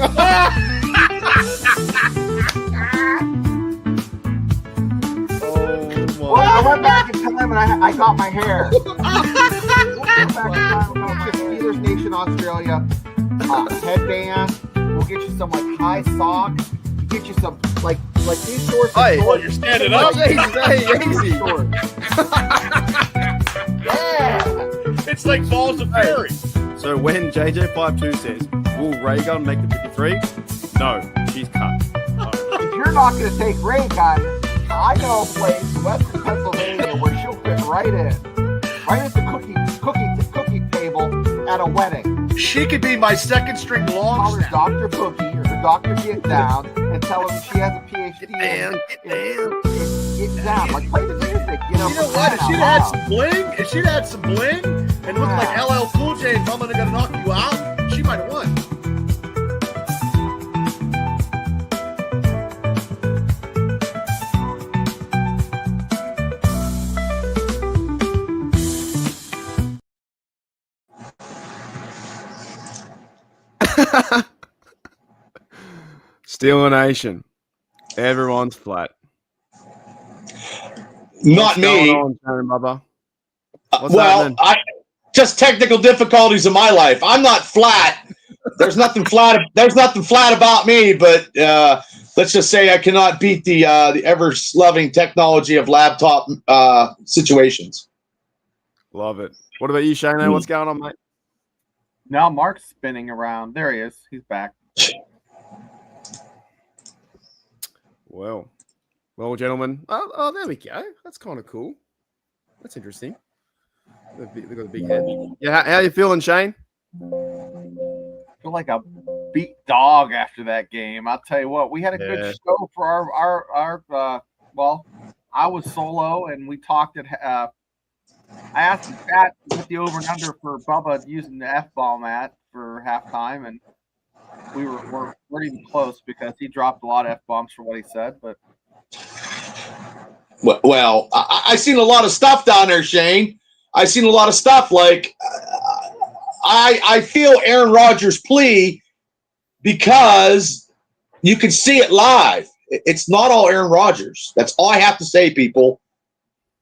Well, I went back in time and I got my hair. Went back in time and I Steelers Nation Australia headband. We'll get you some like high socks. We'll get you some like these shorts. Hey, shorts. you're standing up. Easy. Yeah. It's like balls of fairy. So when JJ52 says, will Raygun make the 53? No, she's cut. If you're not going to take Ray, guys, I know a place in Western Pennsylvania where she'll fit right in. Right at the cookie table at a wedding. She could be my second string long Call her snap. Dr. Boogie or her Dr. Get Down and tell her she has a PhD in Get Down. Like, play the music, You know what? If she'd had some bling, and looked like LL Cool J and Mama Gonna Knock You Out, she might have won. Steeler Nation. Everyone's flat. Not me. On, Bubba? Well, just technical difficulties in my life. I'm not flat. There's nothing flat. There's nothing flat about me. But let's just say I cannot beat the ever-loving technology of laptop situations. Love it. What about you, Shane? What's going on, mate? Now Mark's spinning around. There he is. He's back. Well, gentlemen. Oh, there we go. That's kind of cool. That's interesting. They've got a big head. Yeah, how you feeling, Shane? I feel like a beat dog after that game. I'll tell you what, we had a good show for our well, I was solo and we talked at I asked Pat to get the over and under for Bubba using the F-bomb for halftime, and we weren't even close because he dropped a lot of F-bombs for what he said. But well, I seen a lot of stuff down there, Shane. I seen a lot of stuff like I feel Aaron Rodgers' plea because you can see it live. It's not all Aaron Rodgers. That's all I have to say, people.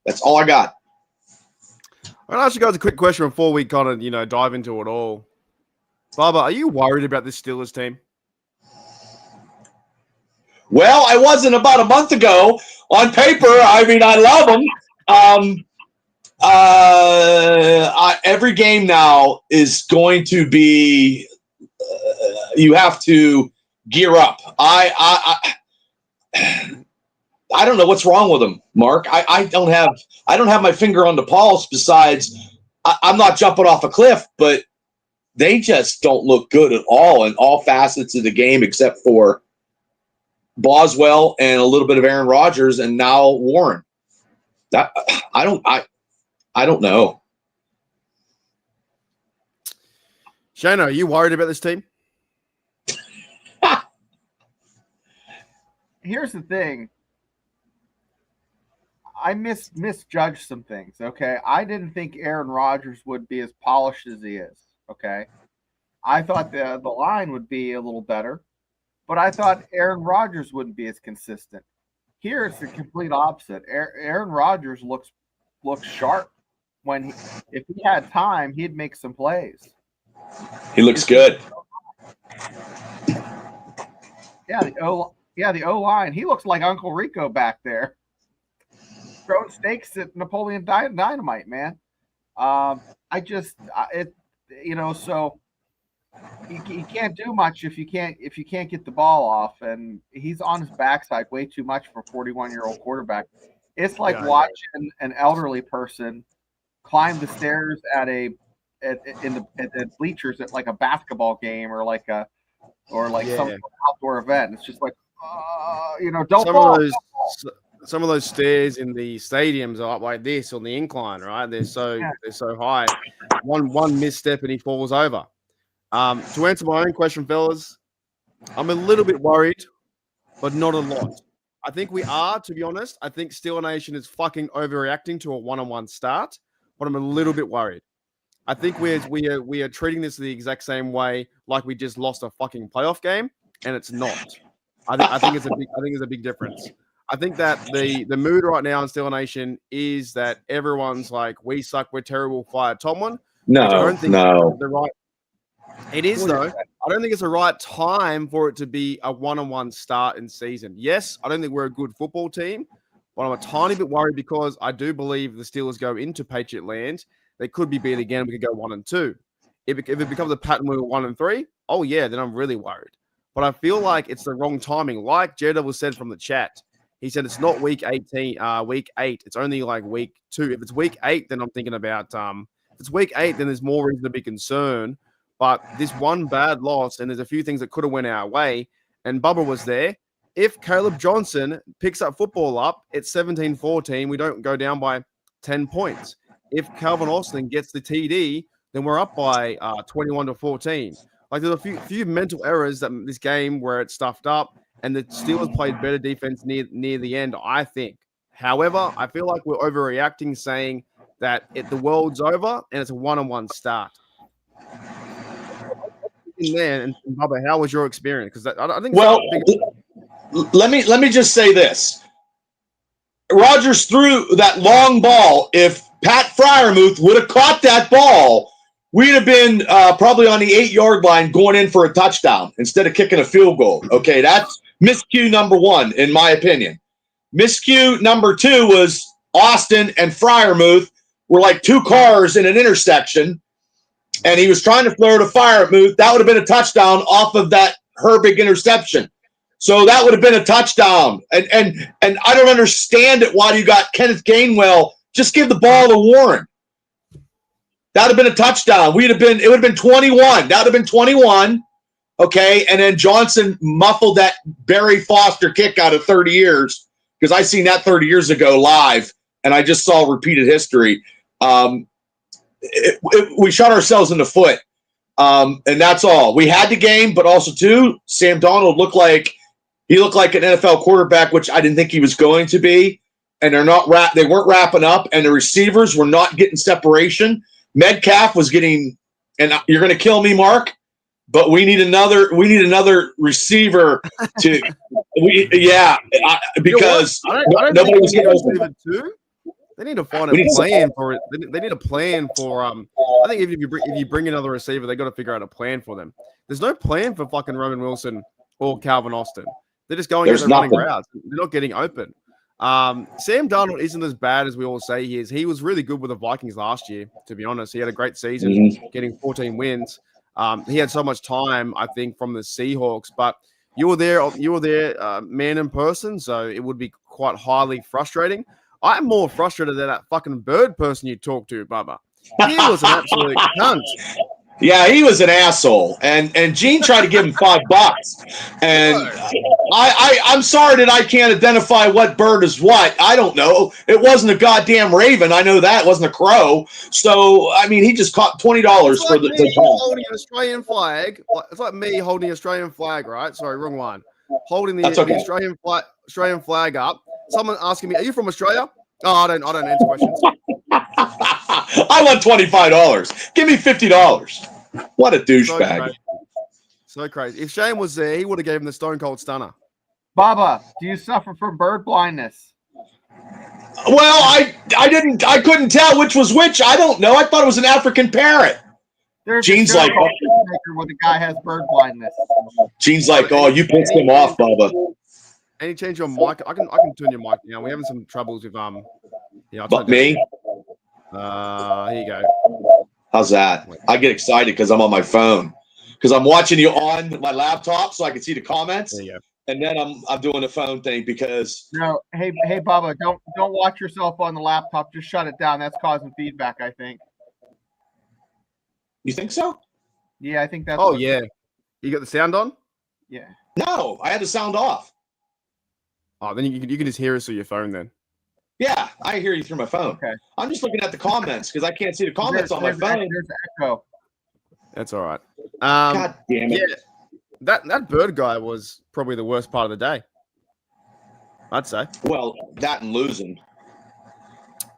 That's all I got. I'm going to ask you guys a quick question before we kind of, dive into it all. Bubba, are you worried about this Steelers team? Well, I wasn't about a month ago. On paper, I mean, I love them. Every game now is going to be you have to gear up. I don't know what's wrong with them, Mark. I don't have my finger on the pulse. Besides, I'm not jumping off a cliff, but they just don't look good at all in all facets of the game, except for Boswell and a little bit of Aaron Rodgers, and now Warren. I don't know. Shana, are you worried about this team? here's the thing. I misjudged some things, okay? I didn't think Aaron Rodgers would be as polished as he is, okay? I thought the line would be a little better, but I thought Aaron Rodgers wouldn't be as consistent. Here it's the complete opposite. Aaron Rodgers looks sharp. If he had time, he'd make some plays. He looks good. Yeah, the O-line. He looks like Uncle Rico back there. Throwing steaks at Napoleon Dynamite, man. So you can't do much if you can't get the ball off, and he's on his backside way too much for a 41-year-old quarterback. It's like watching an elderly person climb the stairs at the bleachers at like a basketball game or some outdoor event. It's just like don't fall. Some of those stairs in the stadiums are up like this on the incline, right? They're so high. One misstep and he falls over. To answer my own question, fellas, I'm a little bit worried, but not a lot. I think we are, to be honest. I think Steeler Nation is fucking overreacting to a one-on-one start, but I'm a little bit worried. I think we are treating this the exact same way, like we just lost a fucking playoff game, and it's not. I think it's a big difference. I think that the mood right now in Steeler Nation is that everyone's like, we suck, we're terrible, fire Tomlin. No, I don't think no. the right. It is though. I don't think it's the right time for it to be a 1-on-1 start in season. Yes, I don't think we're a good football team, but I'm a tiny bit worried because I do believe the Steelers go into Patriot land. They could be beat again. We could go 1-2. If it becomes a pattern where we're 1-3, oh yeah, then I'm really worried. But I feel like it's the wrong timing. Like Daredevil said from the chat, he said it's not week 8. It's only like week 2. If it's week 8, then I'm thinking about if it's week 8, then there's more reason to be concerned. But this one bad loss, and there's a few things that could have went our way, and Bubba was there. If Caleb Johnson picks up football up, it's 17-14. We don't go down by 10 points. If Calvin Austin gets the TD, then we're up by 21-14. Like there's a few mental errors that this game where it stuffed up, and the Steelers played better defense near the end, I think. However, I feel like we're overreacting, saying that the world's over and it's a 1-on-1 start. In there, and Bubba, how was your experience? Because I think. Well, let me just say this: Rodgers threw that long ball. If Pat Freiermuth would have caught that ball, we'd have been probably on the 8-yard line going in for a touchdown instead of kicking a field goal. Okay, that's miscue number 1, in my opinion. Miscue number 2 was Austin and Freiermuth were like 2 cars in an intersection, and he was trying to throw to Freiermuth. That would have been a touchdown off of that Herbig interception. So that would have been a touchdown. And I don't understand it. Why you got Kenneth Gainwell? Just give the ball to Warren. That would have been a touchdown. It would have been 21. That would have been 21. Okay. And then Johnson muffled that Barry Foster kick out of 30 years because I seen that 30 years ago live, and I just saw repeated history. We shot ourselves in the foot. And that's all. We had the game, but also too, Sam Darnold looked like an NFL quarterback, which I didn't think he was going to be. And they weren't wrapping up, and the receivers were not getting separation. Metcalf was getting, and you're going to kill me, Mark, but we need another receiver to, because nobody was getting open. They need to find a plan for it. They need a plan for. I think if you bring another receiver, they got to figure out a plan for them. There's no plan for fucking Roman Wilson or Calvin Austin. They're just going as they're running routes. They're not getting open. Sam Darnold isn't as bad as we all say he is. He was really good with the Vikings last year, to be honest. He had a great season, getting 14 wins. He had so much time, I think, from the Seahawks. But you were there, man in person, so it would be quite highly frustrating. I'm more frustrated than that fucking Bird person you talked to, Bubba. He was an absolute cunt. Yeah, he was an asshole, and Gene tried to give him $5, and I'm sorry that I can't identify what bird is what. I don't know. It wasn't a goddamn raven. I know that. It wasn't a crow. So I mean, he just caught $20 for the holding an Australian flag. It's like me holding the Australian flag, right? Sorry, wrong one. Holding the Australian flag up. Someone asking me, "Are you from Australia?" Oh, I don't answer questions. I want $25. Give me $50. What a douchebag. So crazy. If Shane was there, he would have gave him the Stone Cold Stunner. Bubba, do you suffer from bird blindness? Well, I couldn't tell which was which. I don't know. I thought it was an African parrot. There's Gene's like, when the guy has bird blindness. Gene's like, oh, you pissed him off, Bubba. And you change your mic. I can turn your mic now. We're having some troubles with But me? Here you go. How's that? I get excited because I'm on my phone. Because I'm watching you on my laptop so I can see the comments. There you go. And then I'm doing the phone thing because No, hey Bubba, don't watch yourself on the laptop. Just shut it down. That's causing feedback, I think. You think so? Yeah, I think that's yeah. You got the sound on? Yeah. No, I had the sound off. Oh, then you can just hear us through your phone then. Yeah, I hear you through my phone. Okay. I'm just looking at the comments because I can't see the comments on my phone. There's echo. That's all right. God damn it. Yeah, that bird guy was probably the worst part of the day, I'd say. Well, that and losing.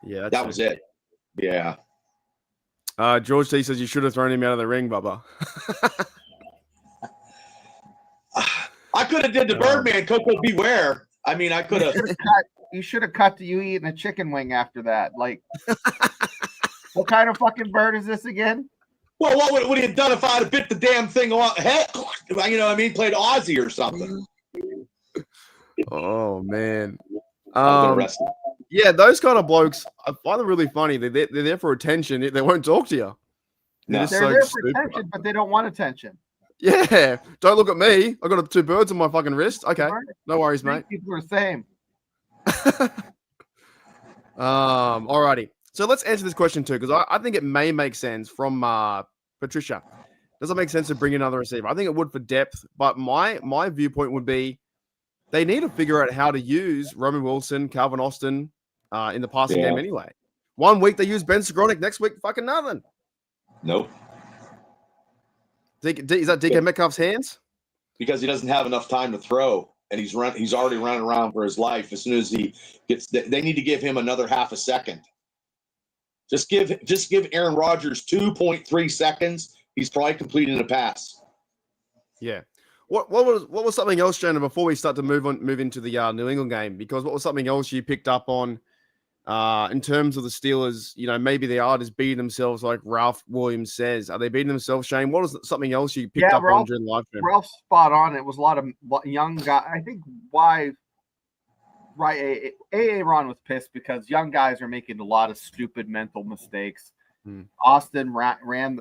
Yeah, that was it. Yeah. George T says you should have thrown him out of the ring, Bubba. I could have did the Birdman, Coco Beware. I mean, I could have. You should have cut to you eating a chicken wing after that. Like, what kind of fucking bird is this again? Well, what would he have done if I'd have bit the damn thing on head? You know what I mean? Played Aussie or something. Oh man. Yeah, those kind of blokes, I find them really funny. They're there for attention. They won't talk to you. They're there for attention, but they don't want attention. Yeah. Don't look at me. I got 2 birds on my fucking wrist. Okay. No worries, mate. People are the same. Alrighty. So let's answer this question too, because I think it may make sense from Patricia. Does it make sense to bring another receiver? I think it would for depth, but my viewpoint would be they need to figure out how to use Roman Wilson, Calvin Austin in the passing game anyway. 1 week they use Ben Skowronek, next week fucking nothing. Nope. Is that DK Metcalf's hands? Because he doesn't have enough time to throw, and he's already running around for his life. As soon as he gets, they need to give him another half a second. Just give Aaron Rodgers 2.3 seconds. He's probably completing a pass. Yeah. What was something else, Shannon, before we start to move into the New England game? Because what was something else you picked up on in terms of the Steelers? You know, maybe they are just beating themselves, like Ralph Williams says. Are they beating themselves, Shane? What was something else you picked up on during the live stream? Ralph's spot on. It was a lot of young guys. I think why. Right, Aaron was pissed because young guys are making a lot of stupid mental mistakes. Austin ran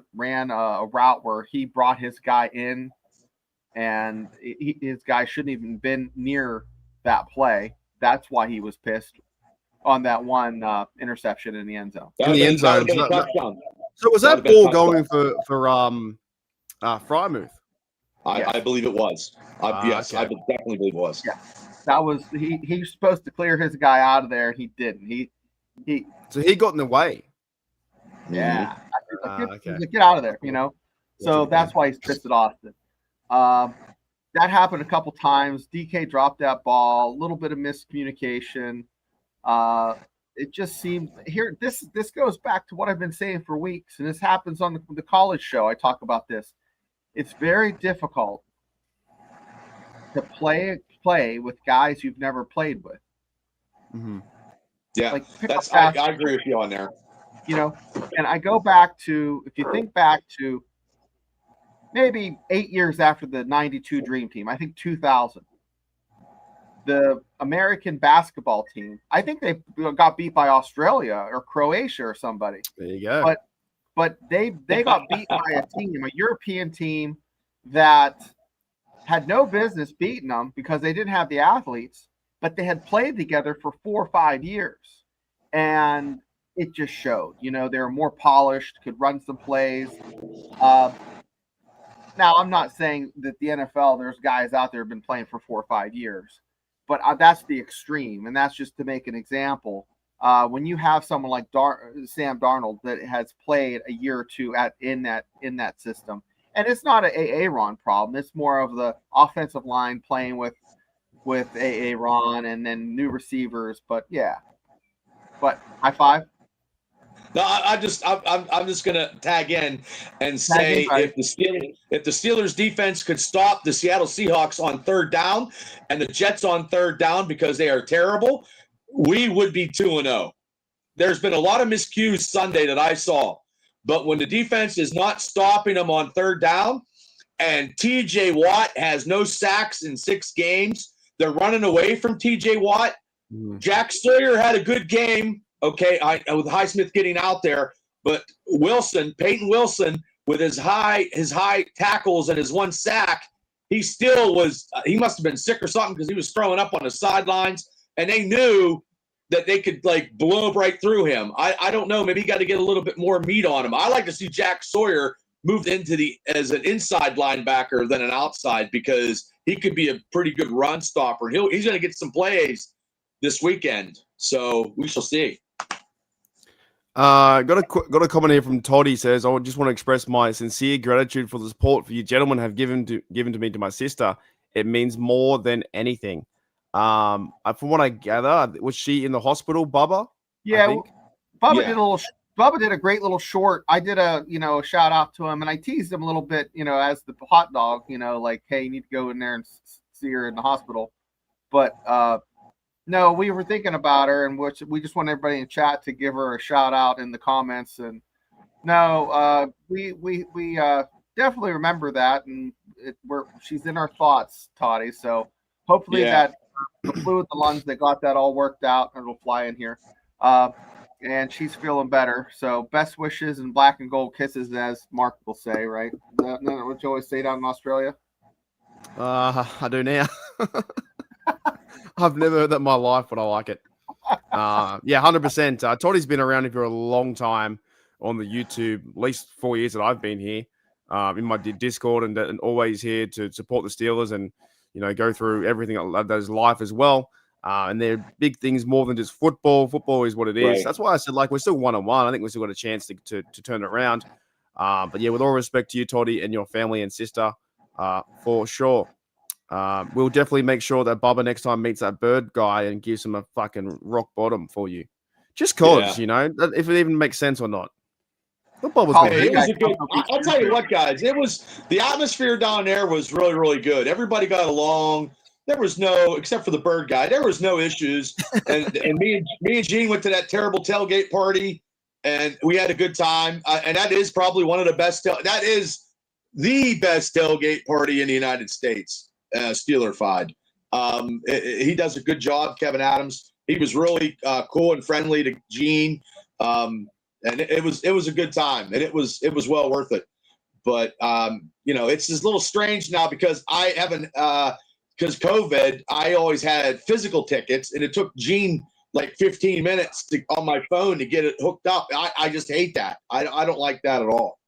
a route where he brought his guy in, and his guy shouldn't even been near that play. That's why he was pissed on that one interception in the end zone. In the end zone. So was that ball going for Frymouth? I believe it was. Yes, okay. I definitely believe it was. Yeah. That was he was supposed to clear his guy out of there. He didn't. So he got in the way. Yeah. Get out of there, you know. So that's why he's pissed at Austin. That happened a couple times. DK dropped that ball. A little bit of miscommunication. It just seems here. This goes back to what I've been saying for weeks, and this happens on the college show. I talk about this. It's very difficult to play with guys you've never played with. Mm-hmm. Yeah, I agree with you on there. You know, and I go back to, if you think back to maybe 8 years after the 92 Dream Team, I think 2000, the American basketball team, I think they got beat by Australia or Croatia or somebody. There you go. But they got beat by a European team that had no business beating them because they didn't have the athletes, but they had played together for 4 or 5 years. And it just showed, you know, they were more polished, could run some plays. Now, I'm not saying that the NFL, there's guys out there who have been playing for 4 or 5 years, but that's the extreme. And that's just to make an example. When you have someone like Sam Darnold that has played a year or two in that system, and it's not an Aaron problem. It's more of the offensive line playing with Aaron and then new receivers. But yeah, but high five. No, I'm just gonna tag in and say if the Steelers defense could stop the Seattle Seahawks on 3rd down and the Jets on 3rd down because they are terrible, we would be 2-0. There's been a lot of miscues Sunday that I saw. But when the defense is not stopping them on 3rd down and TJ Watt has no sacks in 6 games, they're running away from TJ Watt. Jack Sawyer had a good game, okay, with Highsmith getting out there. But Peyton Wilson, with his high tackles and his 1 sack, he must have been sick or something because he was throwing up on the sidelines. And they knew that they could blow right through him. I don't know. Maybe he got to get a little bit more meat on him. I like to see Jack Sawyer moved as an inside linebacker than an outside because he could be a pretty good run stopper. He's going to get some plays this weekend. So we shall see. Got a comment here from Todd. He says, I just want to express my sincere gratitude for the support you gentlemen have given to me to my sister. It means more than anything. From what I gather, was she in the hospital, Bubba? Yeah, Bubba Bubba did a great little short. I did a shout out to him, and I teased him a little bit, as the hot dog, like, hey, you need to go in there and see her in the hospital. But no, we were thinking about her, and we just want everybody in chat to give her a shout out in the comments. And no, we definitely remember that, and she's in our thoughts, Toddy. So hopefully that the fluid, the lungs, they got that all worked out, and it'll fly in here. And she's feeling better. So best wishes and black and gold kisses, as Mark will say, right? Isn't that what you always say down in Australia? I do now. I've never heard that in my life, but I like it. Yeah, 100%. Toddy's been around here for a long time on the YouTube, at least 4 years that I've been here, in my Discord, and always here to support the Steelers and, go through everything that does life as well. And they're big things more than just football. Football is what it is. Right. That's why I said, we're still 1-1. I think we've still got a chance to turn it around. But yeah, with all respect to you, Toddy, and your family and sister, for sure. We'll definitely make sure that Bubba next time meets that bird guy and gives him a fucking rock bottom for you. Just cause, if it even makes sense or not. But Bubba's I'll tell you what, guys, the atmosphere down there was really, really good. Everybody got along. There was except for the bird guy, there was no issues. And me and Gene went to that terrible tailgate party, and we had a good time. And that is probably one of the best. That is the best tailgate party in the United States. Steeler-fied. He does a good job, Kevin Adams. He was really cool and friendly to Gene, and it was a good time, and it was well worth it. But it's just a little strange now because I haven't. Because COVID, I always had physical tickets, and it took Gene like 15 minutes on my phone to get it hooked up. I just hate that. I don't like that at all.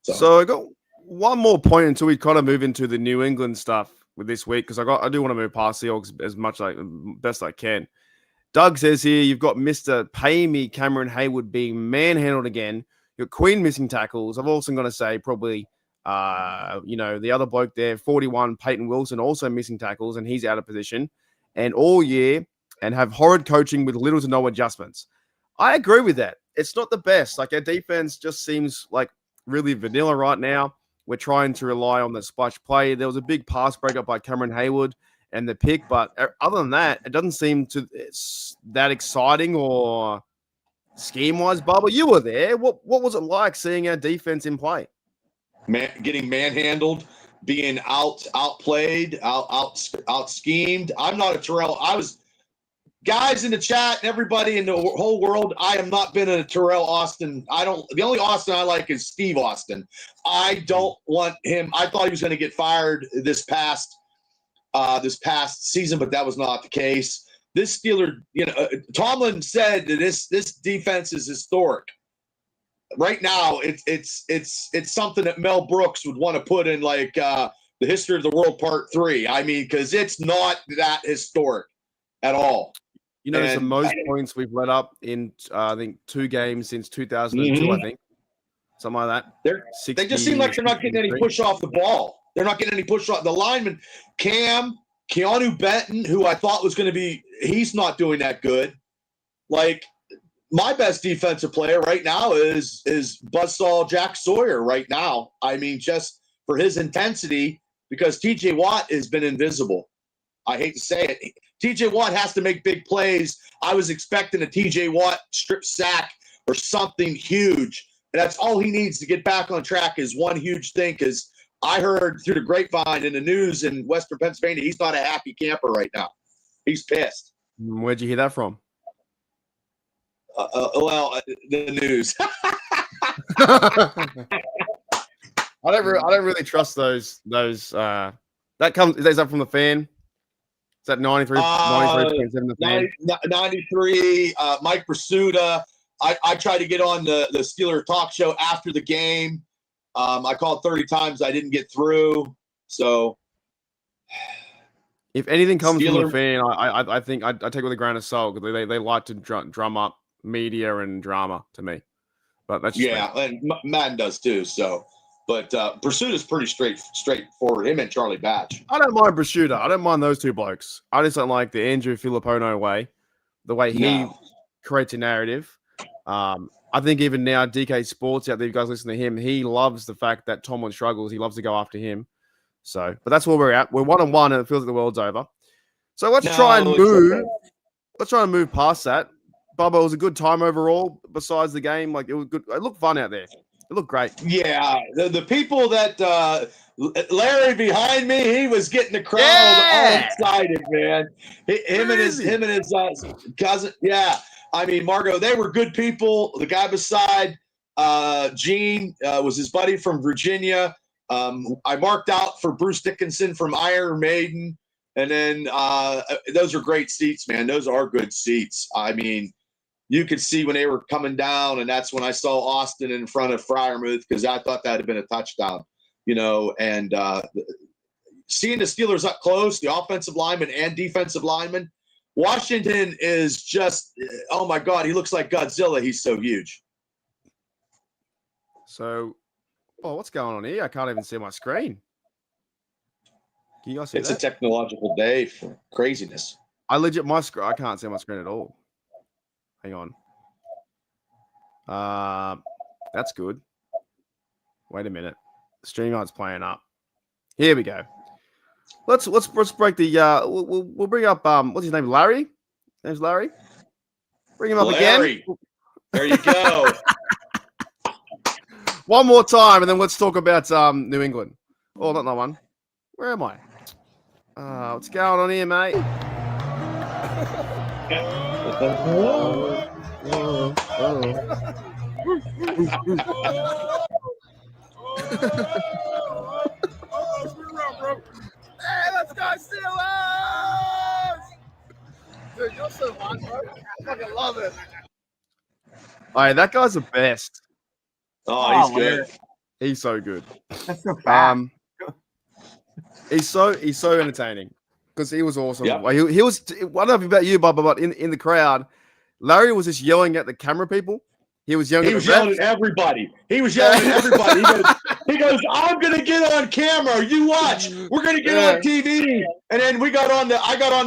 So I got one more point until we kind of move into the New England stuff with this week, because I do want to move past Seahawks as much best I can. Doug says here, you've got Mr. Pay Me Cameron Hayward being manhandled again. You've got Queen missing tackles. I've also got to say probably the other bloke there, 41, Peyton Wilson, also missing tackles, and he's out of position, and all year, and have horrid coaching with little to no adjustments. I agree with that. It's not the best. Our defense just seems like really vanilla right now. We're trying to rely on the splash play. There was a big pass breakup by Cameron Hayward and the pick, but other than that, it doesn't seem it's that exciting or scheme-wise. Bubba, you were there. What was it like seeing our defense in play? Getting manhandled, being outplayed, out schemed. I'm not a Terrell. Guys in the chat and everybody in the whole world, I have not been a Terrell Austin. The only Austin I like is Steve Austin. I don't want him. I thought he was going to get fired this past season, but that was not the case. This Steeler, Tomlin said that this defense is historic. Right now, it's something that Mel Brooks would want to put in the History of the World Part 3. I mean, because it's not that historic at all. It's the most points we've let up in I think 2 games since 2002. I think something like that. They just seem like they're not getting any push off the ball. They're not getting any push off the lineman. Keanu Benton, who I thought was going to be, he's not doing that good. My best defensive player right now is Buzzsaw Jack Sawyer right now. I mean, just for his intensity, because TJ Watt has been invisible. I hate to say it. TJ Watt has to make big plays. I was expecting a TJ Watt strip sack or something huge. And that's all he needs to get back on track is one huge thing, because I heard through the grapevine in the news in Western Pennsylvania, he's not a happy camper right now. He's pissed. Where'd you hear that from? The news. I don't really trust those. Is that from the Fan? Is that 93.7 the Fan? 93. Mike Pursuta. I tried to get on the Steeler talk show after the game. I called 30 times. I didn't get through. So, if anything comes from the Fan, I think I take it with a grain of salt, because they like to drum up media and drama to me. But that's just and Madden does too. So, but Pursuit is pretty straightforward. Him and Charlie Batch. I don't mind Pursuit. I don't mind those two blokes. I just don't like the Andrew Filippono way, the way he creates a narrative. I think even now, DK Sports out there, you guys listen to him. He loves the fact that Tomlin struggles. He loves to go after him. So, but that's where we're at. We're 1-1, and it feels like the world's over. So let's try and move. Let's try and move past that. Bubba, it was a good time overall. Besides the game, like it was good. It looked fun out there. It looked great. Yeah, the people that Larry behind me, he was getting the crowd all excited, man. Him and his cousin. Yeah, I mean Margo, they were good people. The guy beside Gene was his buddy from Virginia. I marked out for Bruce Dickinson from Iron Maiden, and then those are great seats, man. Those are good seats. I mean, you could see when they were coming down, and that's when I saw Austin in front of Freiermuth because I thought that had been a touchdown, and seeing the Steelers up close, the offensive lineman and defensive lineman, Washington is just, oh my God, he looks like Godzilla. He's so huge. So, what's going on here? I can't even see my screen. Can you guys see It's that? a technological day for craziness. I can't see my screen at all. Hang on. That's good. Wait a minute. StreamYard's playing up. Here we go. Let's break the we'll bring up what's his name? Larry? His name's Larry. Bring him up Larry. again. There you go. One more time, and then let's talk about New England. Oh, not that one. Where am I? What's going on here, mate? Hey, let's go Steelers! Dude, you're so fun, bro. I fucking love it. All right, that guy's the best. Oh, he's good. He's so good. That's so bad. He's so entertaining because he was awesome. Yeah. He was. I don't know about you, Bubba, but in the crowd, Larry was just yelling at the camera people. He was yelling. He was yelling at everybody. He was yelling at everybody. He goes, I'm gonna get on camera. You watch. We're gonna get on TV. And then I got on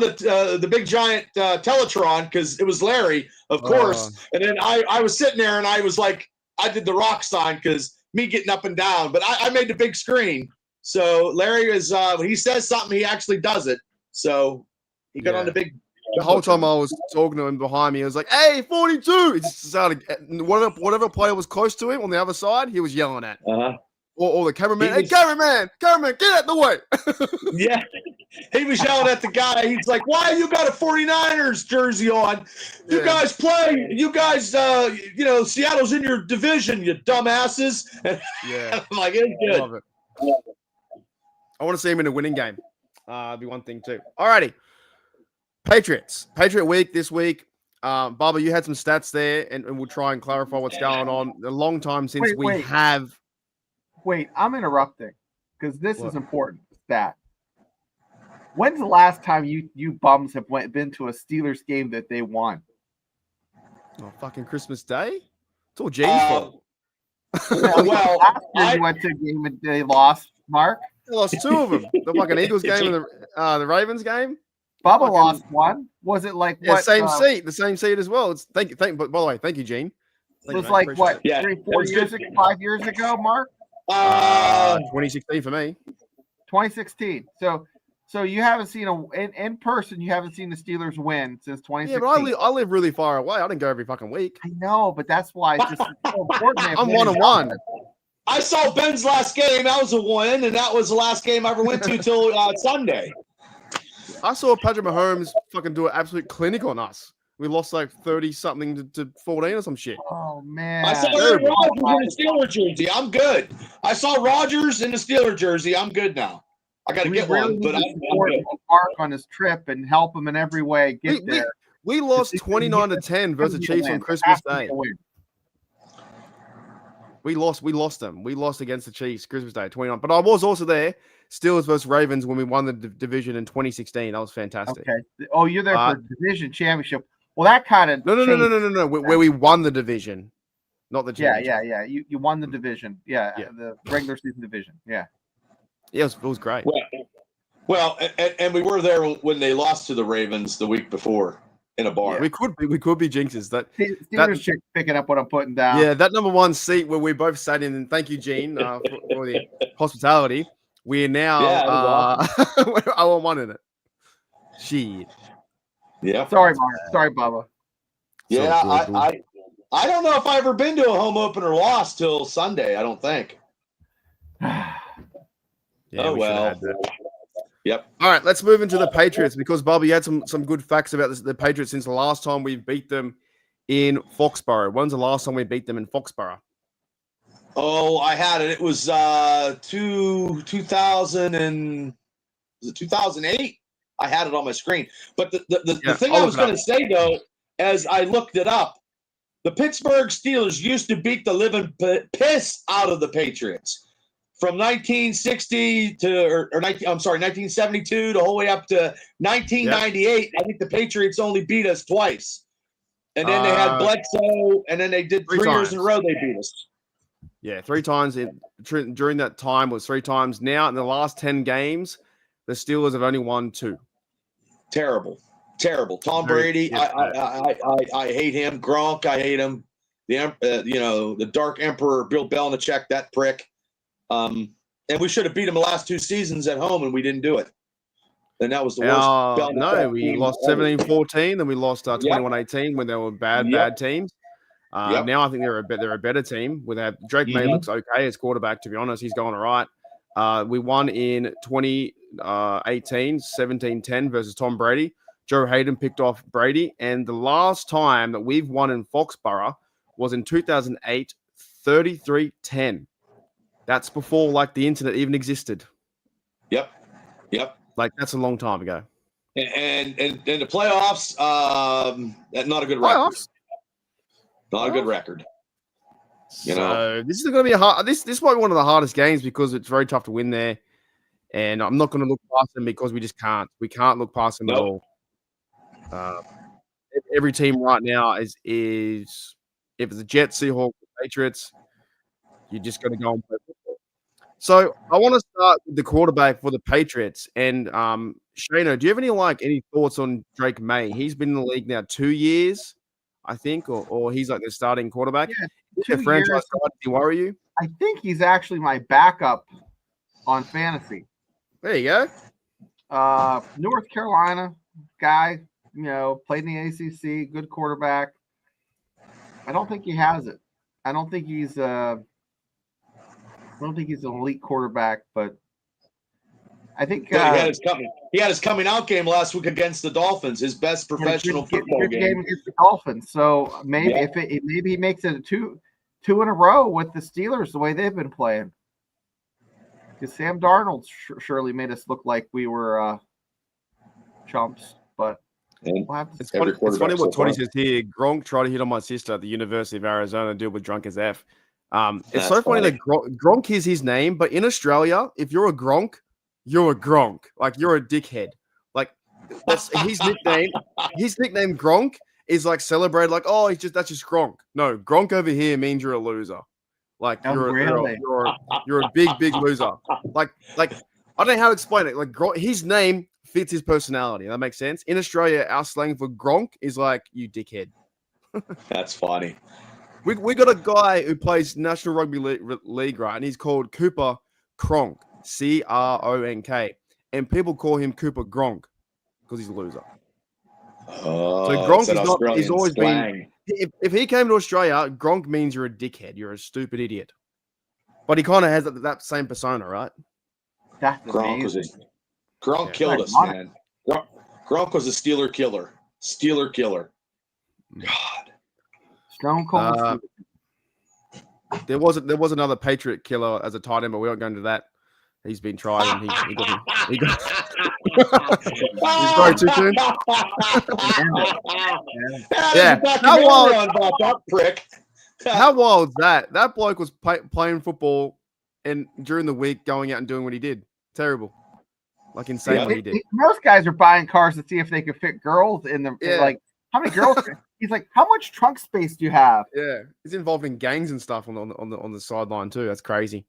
the big giant Teletron because it was Larry, of course. And then I was sitting there and I was like, I did the rock sign because me getting up and down, but I made the big screen. So Larry is when he says something, he actually does it. So he got on the big. The whole time I was talking to him behind me, I was like, "Hey, 42!" He just started whatever player was close to him on the other side, he was yelling at. Or the cameraman, "Hey, cameraman, get out the way!" Yeah, he was yelling at the guy. He's like, "Why you got a 49ers jersey on? You guys play. You guys, Seattle's in your division, you dumbasses." Yeah, I'm like, it's good. I love it. I want to see him in a winning game. Be one thing too. Alrighty. Patriot week this week. Bubba, you had some stats there, and we'll try and clarify what's going on. A long time since we have. Wait, I'm interrupting because this is important. Stat. When's the last time you bums have been to a Steelers game that they won? Oh, fucking Christmas Day. It's all Gene's fault. Well, you went to a game and they lost. Mark, they lost two of them. The fucking Eagles game and the Ravens game. Bubba lost one. Was it like what? The same seat as well. It's but by the way, thank you, Gene. It was like what? 3-4 years ago, 5 years ago, Mark. 2016 for me. 2016. So you haven't seen in person. You haven't seen the Steelers win since 2016. Yeah, but I live really far away. I didn't go every fucking week. I know, but that's why it's just so important. I'm 1-1. I saw Ben's last game. That was a win, and that was the last game I ever went to till Sunday. I saw Patrick Mahomes fucking do an absolute clinic on us. We lost like 30-something to 14 or some shit. Oh, man. I saw Aaron Rodgers in the Steelers jersey. I'm good. I saw Rodgers in the Steelers jersey. I'm good now. I got to get one, but I'm good. Mark on his trip and help him in every way get there. We lost 29-10 versus the Chiefs on Christmas Day. We lost them. We lost against the Chiefs Christmas Day, 29. But I was also there, Steelers versus Ravens, when we won the division in 2016. That was fantastic. Okay. Oh, you're there for the division championship. Well, that kind of no. Where we won the division, not the championship. Yeah. You won the division. Yeah, the regular season division. Yeah. Yeah, it was great. Well, and we were there when they lost to the Ravens the week before. in a bar. We could be jinxes. Steelers chick picking up what I'm putting down. Yeah, that number one seat where we both sat in, and thank you, Gene, for the hospitality. We're now I want one in it. Shit. Yeah. Sorry, Mark. Sorry, Bubba. Yeah, So I don't know if I ever been to a home opener loss till Sunday. I don't think. Yeah, Oh we should well. have had that. Yep. All right, let's move into the Patriots because Bobby, you had some good facts about the Patriots since the last time we beat them in Foxborough. When's the last time we beat them in Foxborough? Oh, I had it. It was 2000 and was it 2008? I had it on my screen. But the thing I was going to say though, as I looked it up, the Pittsburgh Steelers used to beat the living piss out of the Patriots. From 1960 to 1972 the whole way up to 1998. Yep. I think the Patriots only beat us twice, and then they had Bledsoe, and then they did 3 years in a row they beat us. Yeah, 3 times during that time was 3 times. Now in the last 10 games, the Steelers have only won 2. Terrible. Tom Brady, I hate him. Gronk, I hate him. The Dark Emperor, Bill Belichick, that prick. And we should have beat them the last 2 seasons at home, and we didn't do it. And that was the worst. No, we lost 17-14, then we lost 21-18 when they were bad teams. Now I think they're a better team. Drake May looks okay as quarterback. To be honest, he's going all right. We won in 2018, 17-10 versus Tom Brady. Joe Hayden picked off Brady, and the last time that we've won in Foxborough was in 2008, 33-10. That's before the internet even existed. Yep. That's a long time ago. And the playoffs, not a good record. Not a good record. This is going to be a hard. This might be one of the hardest games because it's very tough to win there. And I'm not going to look past them because we just can't. We can't look past them at all. Every team right now is if it's the Jets, Seahawks, Patriots, you're just going to go and play football. So I want to start with the quarterback for the Patriots. And Shano, do you have any thoughts on Drake May? He's been in the league now 2 years, I think, or he's like the starting quarterback. Yeah, the franchise guy, does he worry you? I think he's actually my backup on fantasy. There you go. North Carolina guy, played in the ACC, good quarterback. I don't think he has it. I don't think he's an elite quarterback, but I think he had his coming out game last week against the Dolphins, his best professional football game against the Dolphins. So maybe maybe he makes it a two in a row with the Steelers the way they've been playing. Because Sam Darnold surely made us look like we were chumps, but we'll have to. It's funny what Tony says here. Gronk tried to hit on my sister at the University of Arizona and deal with drunk as F. It's so funny that Gronk is his name, but in Australia, if you're a Gronk, you're a Gronk. You're a dickhead. That's his nickname. His nickname Gronk is celebrated. That's just Gronk. No, Gronk over here means you're a loser. You're a big loser. I don't know how to explain it. His name fits his personality. That makes sense. In Australia, our slang for Gronk is you dickhead. That's funny. We got a guy who plays National Rugby League, right? And he's called Cooper Cronk, Cronk, and people call him Cooper Gronk because he's a loser. So Gronk he's always been. If he came to Australia, Gronk means you're a dickhead. You're a stupid idiot. But he kind of has that same persona, right? That's Gronk killed us, man. Gronk was a Steeler killer. God. Stone Cold. There was another Patriot killer as a tight end, but we won't go into that. He's been tried and he got he's going too soon. Yeah. How wild about that prick? How wild is that? That bloke was playing football and during the week going out and doing what he did. Terrible. Insane what he did. Most guys are buying cars to see if they could fit girls in them. Yeah. How many girls? He's how much trunk space do you have? Yeah, he's involved in gangs and stuff on the sideline too. That's crazy.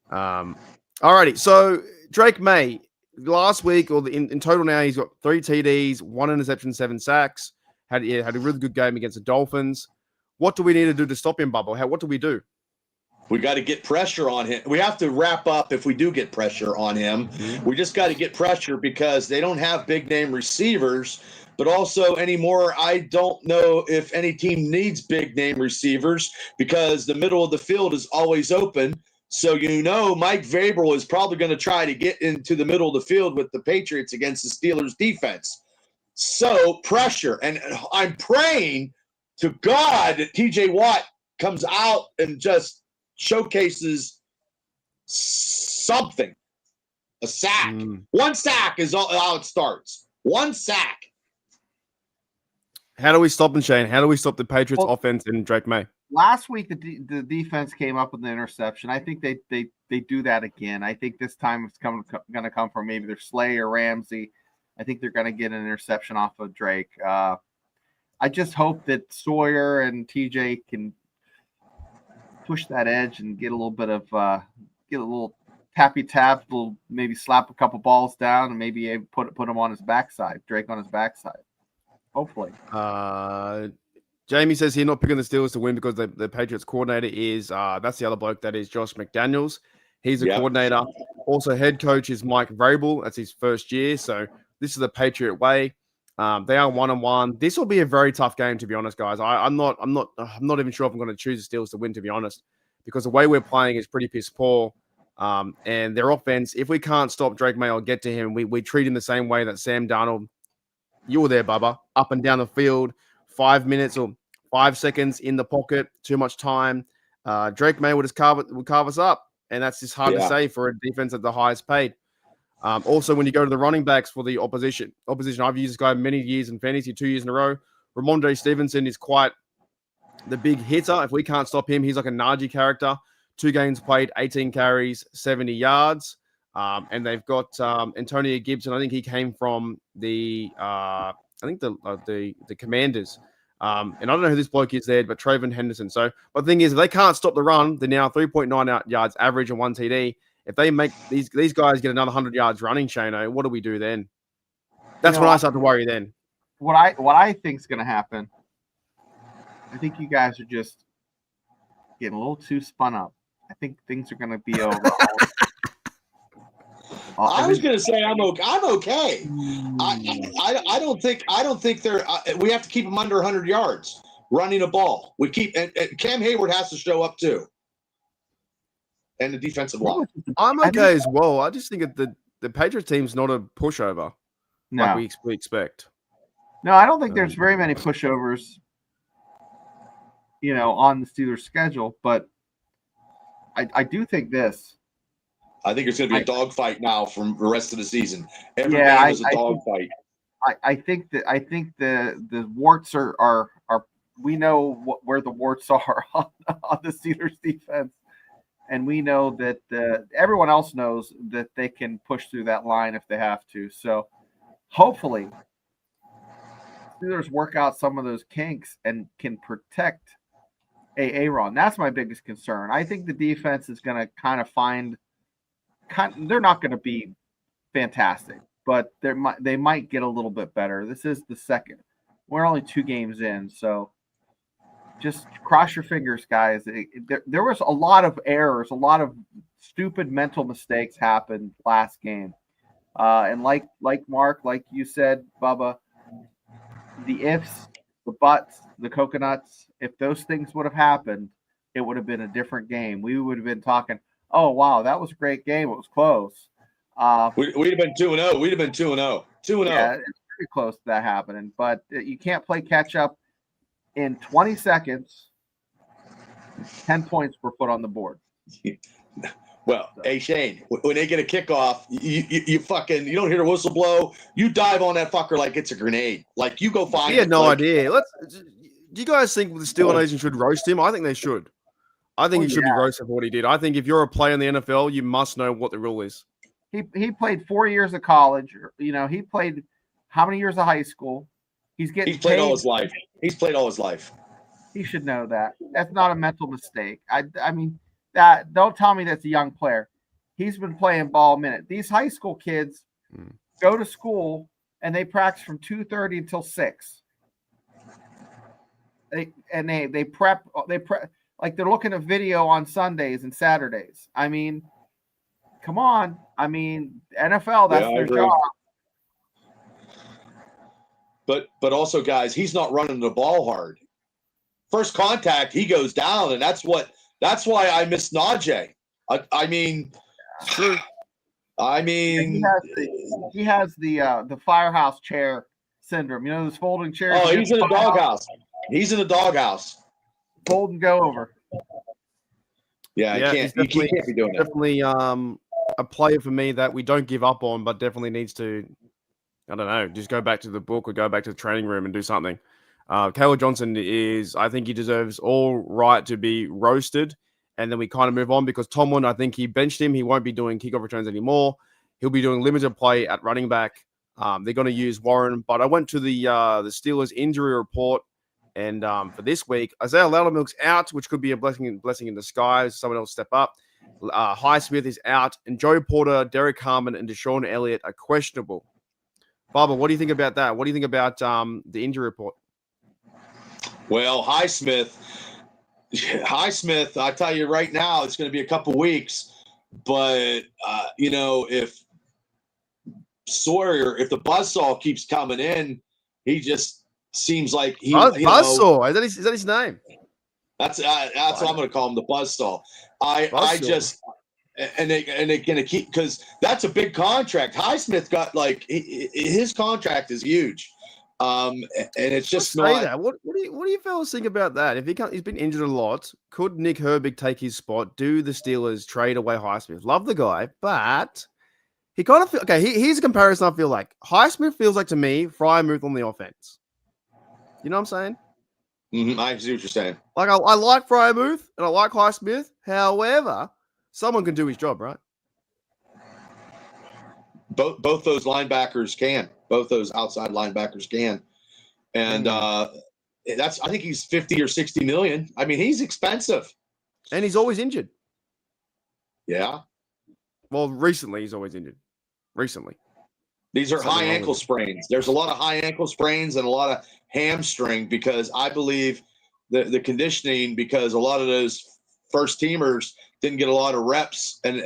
Alrighty, so Drake May last week in total now he's got 3 TDs, 1 interception, 7 sacks. had a really good game against the Dolphins. What do we need to do to stop him, Bubble? What do we do? We got to get pressure on him. We have to wrap up if we do get pressure on him. We just got to get pressure because they don't have big name receivers, but also anymore, I don't know if any team needs big name receivers because the middle of the field is always open. So, Mike Vrabel is probably going to try to get into the middle of the field with the Patriots against the Steelers defense. So pressure. And I'm praying to God that TJ Watt comes out and just showcases something. A sack. One sack is how it starts. One sack. How do we stop them, Shane? How do we stop the Patriots offense and Drake May? Last week, the defense came up with the interception. I think they do that again. I think this time it's going to come from maybe their Slay or Ramsey. I think they're going to get an interception off of Drake. I just hope that Sawyer and TJ can push that edge and get a little bit of get a little tappy tap, maybe slap a couple balls down, and maybe put him on his backside, Drake on his backside. Hopefully. Jamie says he's not picking the Steelers to win because the Patriots coordinator is that's the other bloke, that is Josh McDaniels. He's a coordinator. Also, head coach is Mike Vrabel. That's his first year. So this is the Patriot way. They are 1-1. This will be a very tough game, to be honest, guys. I'm not even sure if I'm going to choose the Steelers to win, to be honest, because the way we're playing is pretty piss poor. And their offense, if we can't stop Drake May or get to him, we treat him the same way that Sam Darnold. You were there, Bubba, up and down the field. 5 minutes or 5 seconds in the pocket, too much time. Drake May would carve us up, and that's just hard to say for a defense at the highest paid. Also, when you go to the running backs for the opposition, I've used this guy many years in fantasy, 2 years in a row. Ramondre Stevenson is quite the big hitter. If we can't stop him, he's like a Najee character. 2 games played, 18 carries, 70 yards. And they've got Antonio Gibson. I think he came from the Commanders. And I don't know who this bloke is there, but Trayvon Henderson. So, but the thing is, if they can't stop the run, they're now 3.9 yards average and 1 TD. If they make these guys get another 100 yards running, Shano, what do we do then? That's when I start to worry then. What I think is going to happen, I think you guys are just getting a little too spun up. I think things are going to be over. I was going to say I'm okay. I don't think they're. We have to keep them under 100 yards running a ball. We keep and Cam Hayward has to show up too, and the defensive line. I'm okay as well. I just think that the Patriots team's not a pushover like we expect. No, I don't think there's very many pushovers, on the Steelers' schedule. But I do think this. I think it's going to be a dogfight now from the rest of the season. Every game is a dogfight. I think the warts are we know where the warts are on the Steelers defense, and we know that everyone else knows that they can push through that line if they have to. So hopefully, Steelers work out some of those kinks and can protect Aaron. That's my biggest concern. I think the defense is going to kind of they're not going to be fantastic, but they might get a little bit better. This is the second. We're only 2 games in, so just cross your fingers, guys. There was a lot of errors, a lot of stupid mental mistakes happened last game. And like Mark, like you said, Bubba, the ifs, the buts, the coconuts, if those things would have happened, it would have been a different game. We would have been talking, oh, wow, that was a great game. It was close. We'd have been 2-0. We'd have been 2-0. 2-0. Yeah, it's pretty close to that happening. But you can't play catch-up in 20 seconds. 10 points were put on the board. Well, hey, Shane, when they get a kickoff, you fucking – you don't hear the whistle blow. You dive on that fucker like it's a grenade. Like, you go find it. He had no idea. Do you guys think the Steelers Nation should roast him? I think they should. I think he should be roasted for what he did. I think if you're a player in the NFL, you must know what the rule is. He played 4 years of college. He played how many years of high school? He's played all his life. He's played all his life. He should know that. That's not a mental mistake. I mean, that don't tell me that's a young player. He's been playing ball a minute. These high school kids go to school and they practice from 2:30 until 6. they prep like they're looking at video on Sundays and Saturdays. I mean, come on. I mean, NFL, that's their job. But also, guys, he's not running the ball hard. First contact, he goes down, and that's why I miss Najee. I mean, true. I mean, he has the firehouse chair syndrome. You know those folding chairs. Oh, he's in a doghouse. He's in a doghouse. Fold and go over. Yeah, he can't be doing that. Definitely a player for me that we don't give up on, but definitely needs to, I don't know, just go back to the book or go back to the training room and do something. Caleb Johnson I think he deserves all right to be roasted, and then we kind of move on because Tomlin, I think he benched him. He won't be doing kickoff returns anymore. He'll be doing limited play at running back. They're going to use Warren, but I went to the Steelers injury report, and for this week, Isaiah Loudermilk's out, which could be a blessing in disguise. Someone else step up. Highsmith is out, and Joe Porter, Derek Harmon, and Deshaun Elliott are questionable. Barbara, what do you think about that? What do you think about the injury report? Well, Highsmith, I tell you right now, it's going to be a couple weeks. But, if Sawyer, if the buzzsaw keeps coming in, he just seems like he buzzsaw. Is that his name? That's what I'm going to call him, the buzzsaw. I just and they're going to keep, because that's a big contract. Highsmith got his contract is huge. And it's just not. That. What do you fellas think about that? If he's been injured a lot, could Nick Herbig take his spot? Do the Steelers trade away Highsmith? Love the guy, but he kind of here's a comparison. I feel like Highsmith feels like to me Freiermuth on the offense. You know what I'm saying? Mm-hmm. I see what you're saying. Like I like Freiermuth and I like Highsmith. However, someone can do his job, right? Both those linebackers can. Both those outside linebackers can. And I think he's 50 or 60 million. I mean, he's expensive. And he's always injured. Yeah. Well, recently he's always injured. Recently. These are high ankle sprains. There's a lot of high ankle sprains and a lot of hamstring because I believe the conditioning, because a lot of those first teamers didn't get a lot of reps, and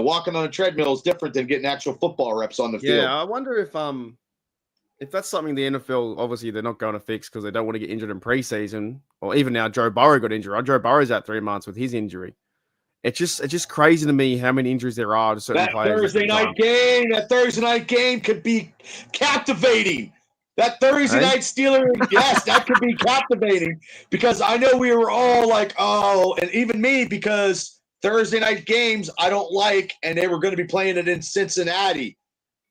walking on a treadmill is different than getting actual football reps on the field. Yeah, I wonder if that's something the NFL, obviously they're not going to fix because they don't want to get injured in preseason, or even now Joe Burrow got injured. Joe Burrow's out 3 months with his injury. It's just crazy to me how many injuries there are to certain players. That Thursday night game could be captivating. That Thursday night Steeler, yes, that could be captivating, because I know we were all like, oh, and even me, because Thursday night games I don't like, and they were going to be playing it in Cincinnati.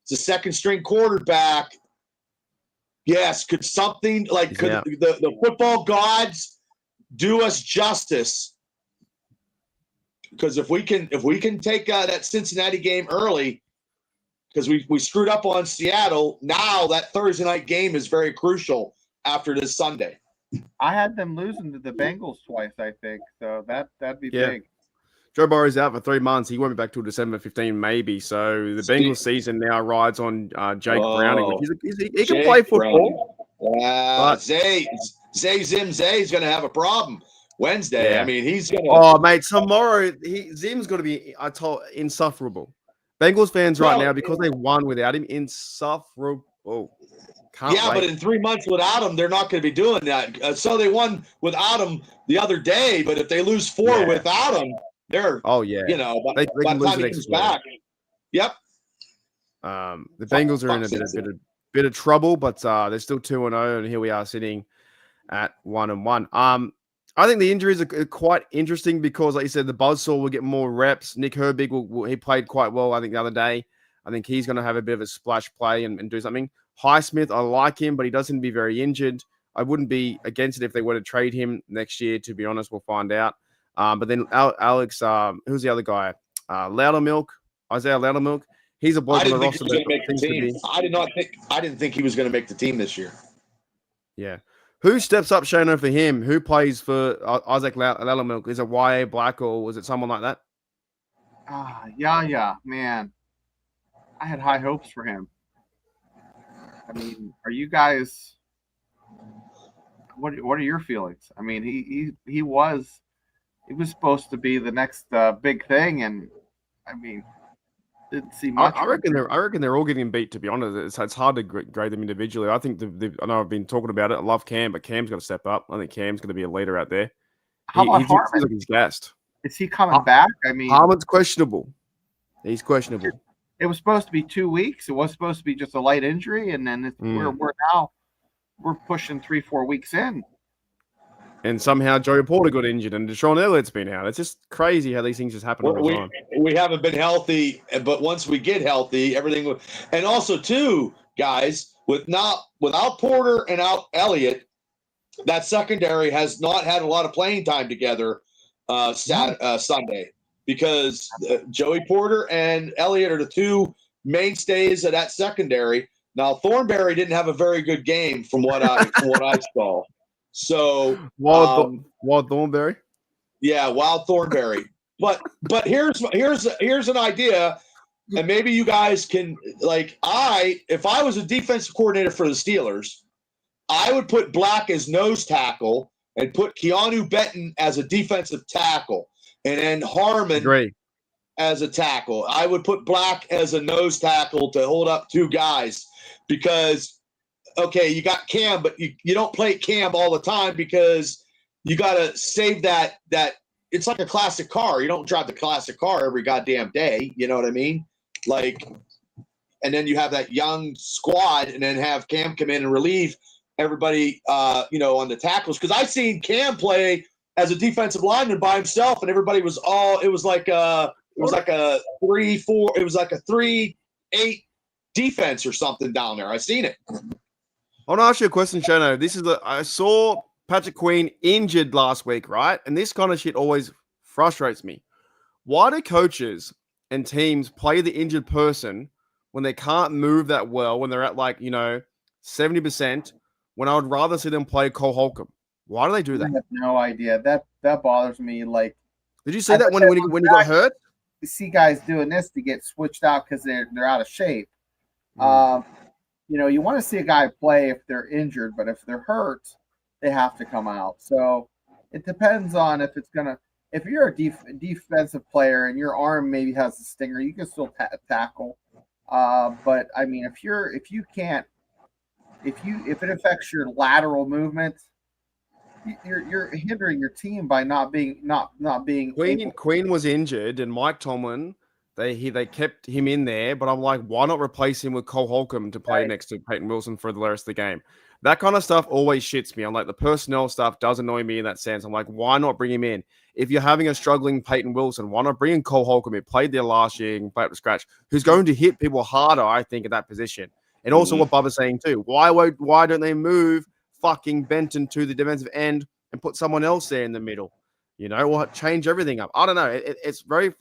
It's a second string quarterback. Yes, could something the football gods do us justice? Because if we can take that Cincinnati game early, because we screwed up on Seattle, now that Thursday night game is very crucial after this Sunday. I had them losing to the Bengals twice, I think, so that'd be big. Joe Burrow's out for 3 months. He won't be back till December 15, maybe. So the Bengals season now rides on Jake Browning, which he can play football. Zay Zim's going to have a problem Wednesday. Yeah. I mean, he's going to. Oh, mate, tomorrow Zim's going to be insufferable. Bengals fans right now, because they won without him, insufferable. Can't wait. But in 3 months without him, they're not going to be doing that. So they won without him the other day, but if they lose 4 without him, they're by the time he comes back. Yep. The Bengals are in a bit of trouble, but they're still 2-0, and here we are sitting at 1-1. I think the injuries are quite interesting because, like you said, the buzzsaw will get more reps. Nick Herbig he played quite well, I think, the other day. I think he's going to have a bit of a splash play and do something. Highsmith, I like him, but he doesn't be very injured. I wouldn't be against it if they were to trade him next year, to be honest. We'll find out. But then Alex, who's the other guy? Isaiah Loudermilk. He's a bloke on the roster that make the team. I didn't think he was going to make the team this year. Yeah. Who steps up, Shano, for him? Who plays for Isaac Loudermilk? Is it Y.A. Black, or was it someone like that? Yeah, man. I had high hopes for him. I mean, are you guys what are your feelings? I mean, he was supposed to be the next big thing, and I mean, didn't see much. I reckon they're all getting beat. To be honest, it's hard to grade them individually. I think I know I've been talking about it. I love Cam, but Cam's got to step up. I think Cam's going to be a leader out there. How about Harmon? Seems like he's gassed. Is he coming back? I mean, Harmon's questionable. He's questionable. It was supposed to be 2 weeks. It was supposed to be just a light injury, and then we're pushing 3-4 weeks in. And somehow Joey Porter got injured and Deshaun Elliott's been out. It's just crazy how these things just happen all the time. We haven't been healthy, but once we get healthy, everything will. And also, too, guys, without Porter and out Elliott, that secondary has not had a lot of playing time together Sunday because Joey Porter and Elliott are the two mainstays of that secondary. Now, Thornberry didn't have a very good game from what I saw. So Wild Thornberry, Wild Thornberry. But here's an idea, and maybe you guys can if I was a defensive coordinator for the Steelers, I would put Black as nose tackle and put Keanu Benton as a defensive tackle, and then Harmon as a tackle. I would put Black as a nose tackle to hold up two guys because. Okay, you got Cam, but you don't play Cam all the time because you got to save that. It's like a classic car. You don't drive the classic car every goddamn day. You know what I mean? And then you have that young squad, and then have Cam come in and relieve everybody, on the tackles. Because I've seen Cam play as a defensive lineman by himself, and everybody was all. It was like a 3-4. It was like a 3-8 defense or something down there. I've seen it. I want to ask you a question, Shano. I saw Patrick Queen injured last week, right? And this kind of shit always frustrates me. Why do coaches and teams play the injured person when they can't move that well, when they're at 70%, when I would rather see them play Cole Holcomb? Why do they do that? I have no idea. That bothers me. Did you see that when you got hurt? You see guys doing this to get switched out because they're out of shape. You want to see a guy play if they're injured, but if they're hurt, they have to come out. So it depends on if you're a defensive player and your arm maybe has a stinger, you can still tackle. But I mean, if it affects your lateral movement, you're hindering your team by not being. Queen was injured, and Mike Tomlin. They kept him in there, but I'm like, why not replace him with Cole Holcomb to play next to Peyton Wilson for the rest of the game? That kind of stuff always shits me. I'm like, the personnel stuff does annoy me in that sense. I'm like, why not bring him in? If you're having a struggling Peyton Wilson, why not bring in Cole Holcomb? He played there last year and played up to scratch, who's going to hit people harder, I think, at that position. And also what Bubba's saying too. Why don't they move fucking Benton to the defensive end and put someone else there in the middle? Or change everything up. I don't know. It's very,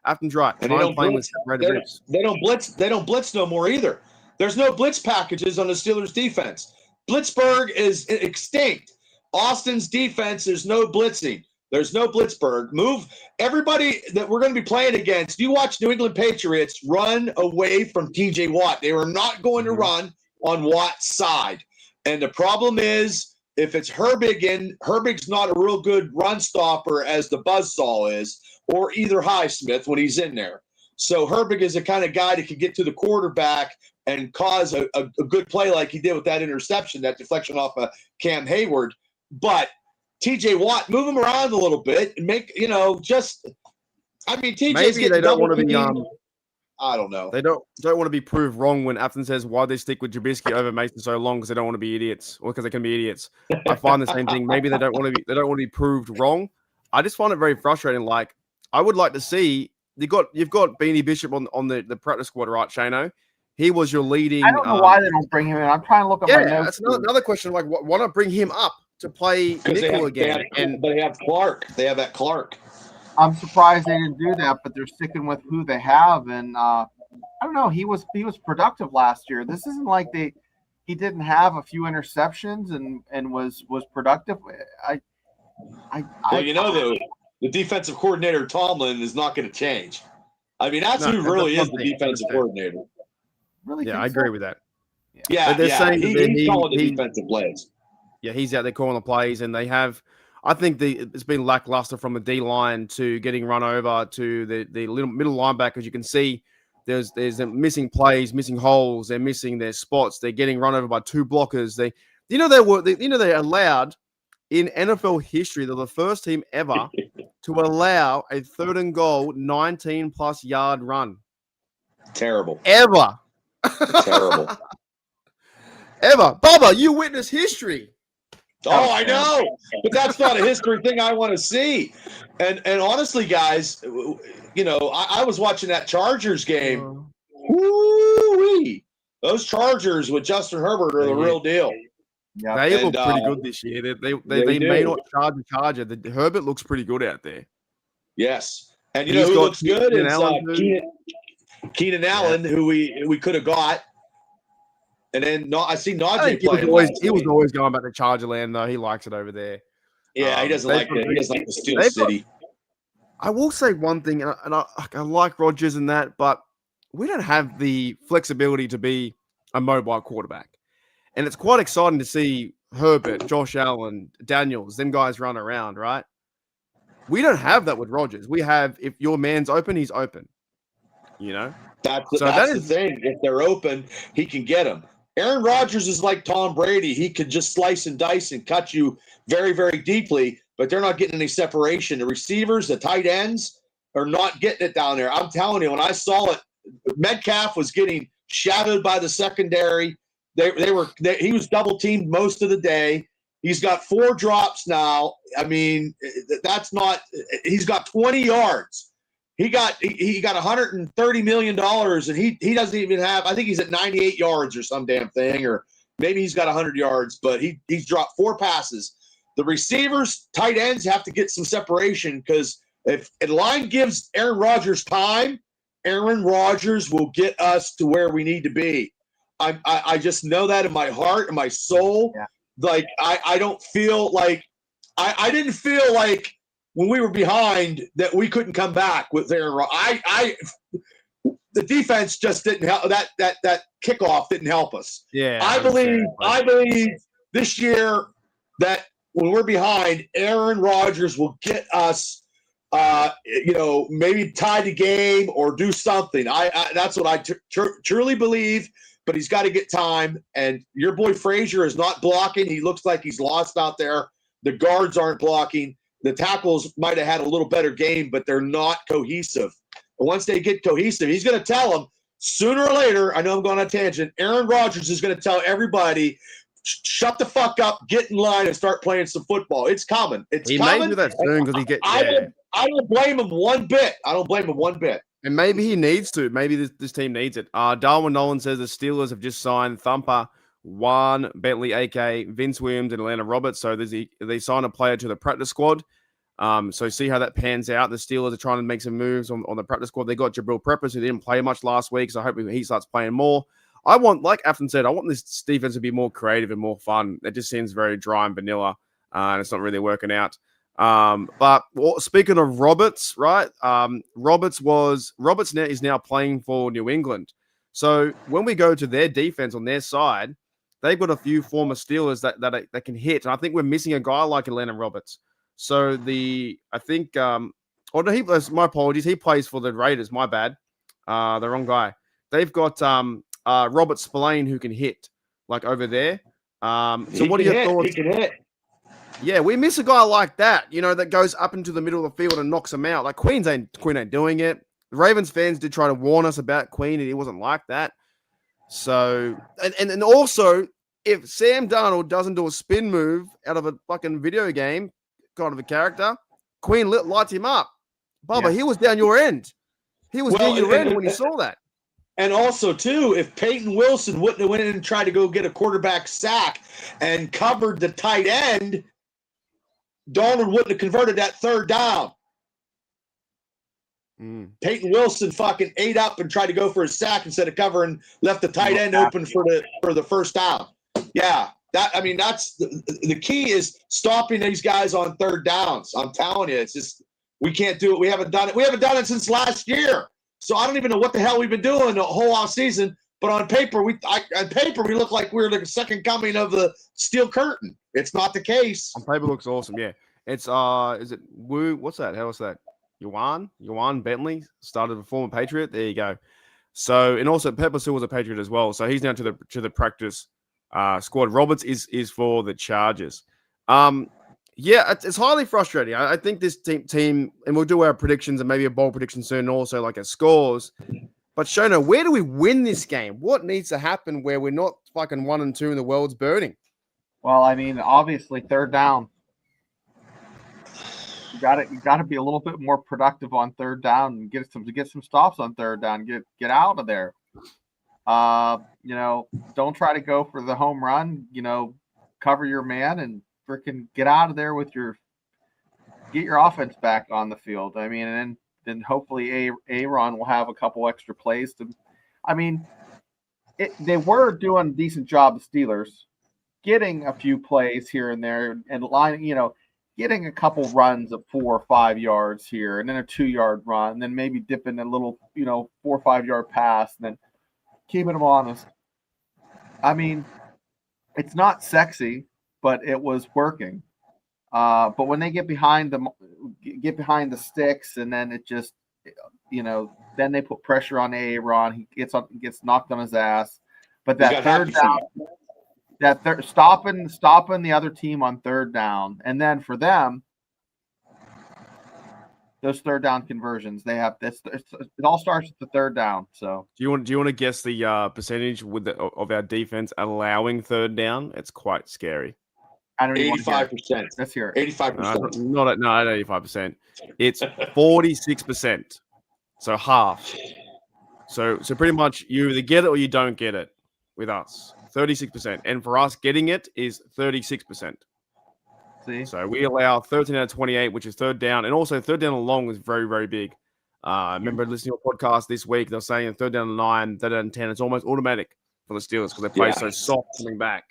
Afton's right. And they don't blitz. They don't blitz no more either. There's no blitz packages on the Steelers defense. Blitzburg is extinct. Austin's defense, there's no blitzing. There's no Blitzburg. Move everybody that we're going to be playing against. You watch New England Patriots run away from TJ Watt. They were not going to run on Watt's side. And the problem is, if it's Herbig Herbig's not a real good run stopper as the buzzsaw is, or either Highsmith when he's in there. So Herbig is the kind of guy that can get to the quarterback and cause a good play like he did with that interception, that deflection off of Cam Hayward. But TJ Watt, move him around a little bit and make, TJ's maybe they don't want to be I don't know. They don't want to be proved wrong when Afton says why they stick with Trubisky over Mason so long because they don't want to be idiots or because they can be idiots. I find the same thing. Maybe they don't want to be proved wrong. I just find it very frustrating. I would like to see you've got Beanie Bishop on the practice squad, right, Shano? He was your leading. I don't know why they don't bring him in. I'm trying to look at my notes. That's another question. Why not bring him up to play nickel again? They have Clark. They have that Clark. I'm surprised they didn't do that, but they're sticking with who they have. And I don't know. He was productive last year. This isn't like he didn't have a few interceptions and was productive. The defensive coordinator, Tomlin, is not going to change. That's who really is the defensive coordinator. Really? Yeah, I agree with that. Yeah, they're saying he's calling the defensive plays. Yeah, he's out there calling the plays, and they have. I think it's been lackluster from the D line to getting run over to the little middle linebackers. You can see there's missing plays, missing holes. They're missing their spots. They're getting run over by two blockers. They allowed in NFL history. They're the first team ever to allow a 3rd and goal 19+ yard run. Terrible. Ever. Terrible. Ever. Bubba, you witness history. Oh, I know, but that's not a history thing I want to see. And honestly, guys, I was watching that Chargers game. Woo-wee. Those Chargers with Justin Herbert are the real deal. Yeah, they look pretty good this year. They may not charge the Charger. Herbert looks pretty good out there. Yes, and who looks good is Keenan Allen, yeah. who we could have got. And then I see Najee playing. He was always going back to Charger land, though. He likes it over there. Yeah, he doesn't like it. He doesn't like the Steel City. I will say one thing, and I like Rodgers and that, but we don't have the flexibility to be a mobile quarterback. And it's quite exciting to see Herbert, Josh Allen, Daniels, them guys run around, right? We don't have that with Rodgers. We have, if your man's open, he's open. That's the thing. If they're open, he can get them. Aaron Rodgers is like Tom Brady. He could just slice and dice and cut you very, very deeply, but they're not getting any separation. The receivers, the tight ends are not getting it down there. I'm telling you, when I saw it, Metcalf was getting shadowed by the secondary. He was double teamed most of the day. He's got 4 drops now. I mean, he's got 20 yards. He got $130 million, and he doesn't even have. I think he's at 98 yards or some damn thing, or maybe he's got 100 yards. But he's dropped 4 passes. The receivers, tight ends have to get some separation, because if a line gives Aaron Rodgers time, Aaron Rodgers will get us to where we need to be. I just know that in my heart and my soul. Yeah. Like I don't feel like I didn't feel like when we were behind that we couldn't come back with Aaron Rodgers. The defense just didn't help. That kickoff didn't help us. Yeah, I believe this year that when we're behind, Aaron Rodgers will get us. Maybe tie the game or do something. That's what I truly believe. But he's got to get time. And your boy Frazier is not blocking. He looks like he's lost out there. The guards aren't blocking. The tackles might have had a little better game, but they're not cohesive. And once they get cohesive, he's going to tell them sooner or later. I know I'm going on a tangent. Aaron Rodgers is going to tell everybody, shut the fuck up, get in line, and start playing some football. It's coming. He may do that soon because he gets. I don't blame him one bit. And maybe he needs to. Maybe this team needs it. Darwin Nolan says the Steelers have just signed Thumper, Juan Bentley, a.k.a. Vince Williams, and Atlanta Roberts. So they signed a player to the practice squad. So see how that pans out. The Steelers are trying to make some moves on the practice squad. They got Jabril Peppers, who didn't play much last week, so I hope he starts playing more. I want, like Afton said, I want this defense to be more creative and more fun. It just seems very dry and vanilla, and it's not really working out. But speaking of Roberts, right? Roberts is now playing for New England. So when we go to their defense on their side, they've got a few former Steelers that can hit, and I think we're missing a guy like Atlanta Roberts. So my apologies. He plays for the Raiders. My bad. The wrong guy. They've got Robert Spillane who can hit like over there. So what are your thoughts? He can hit. Yeah, we miss a guy like that, that goes up into the middle of the field and knocks him out. Like Queen ain't doing it. The Ravens fans did try to warn us about Queen, and he wasn't like that. So, and also, if Sam Darnold doesn't do a spin move out of a fucking video game, kind of a character, Queen lights him up. Bubba, He was down your end. He was down your end when he saw that. And also, too, if Peyton Wilson wouldn't have went in and tried to go get a quarterback sack and covered the tight end, Darnold wouldn't have converted that 3rd down. Peyton Wilson fucking ate up and tried to go for a sack instead of covering, left the tight end open for the 1st down. Yeah, that's the key is stopping these guys on 3rd downs. I'm telling you, it's just we can't do it. We haven't done it. We haven't done it since last year. So I don't even know what the hell we've been doing the whole off season. But on paper, we look like we're the second coming of the steel curtain. It's not the case. On paper looks awesome. Yeah. It's is it Wu? What's that? How was that? Yuan Bentley started a former Patriot. There you go. So, and also Pepper Sue was a Patriot as well. So he's now to the practice squad. Roberts is for the Chargers. Yeah, it's highly frustrating. I think this team, and we'll do our predictions and maybe a bold prediction soon, and also like our scores. But Shona, where do we win this game? What needs to happen where we're not fucking 1-2 and the world's burning? Well, I mean, obviously, third down. You got to be a little bit more productive on third down and get some stops on third down. Get out of there. Don't try to go for the home run. Cover your man and freaking get out of there with get your offense back on the field. I mean, and then hopefully Aaron will have a couple extra plays to. I mean, they were doing a decent job, the Steelers, getting a few plays here and there and getting a couple runs of 4 or 5 yards here and then a 2-yard run, and then maybe dipping a little, 4 or 5 yard pass, and then keeping them honest. I mean, it's not sexy, but it was working. But when they get behind the sticks, and then it just, then they put pressure on Aaron. He gets knocked on his ass. But that third down, stopping the other team on third down, and then for them, those third down conversions, they have this. It all starts with the third down. So, do you want to guess the percentage of our defense allowing third down? It's quite scary. 85%. Let's hear it. 85%. Not at 85%. It's 46%. So half. So pretty much you either get it or you don't get it with us. 36%. And for us, getting it is 36%. See? So we allow 13 out of 28, which is third down. And also third down and long is very, very big. I remember listening to a podcast this week. They're saying third down and 9, third down and 10. It's almost automatic for the Steelers because they play so soft coming back.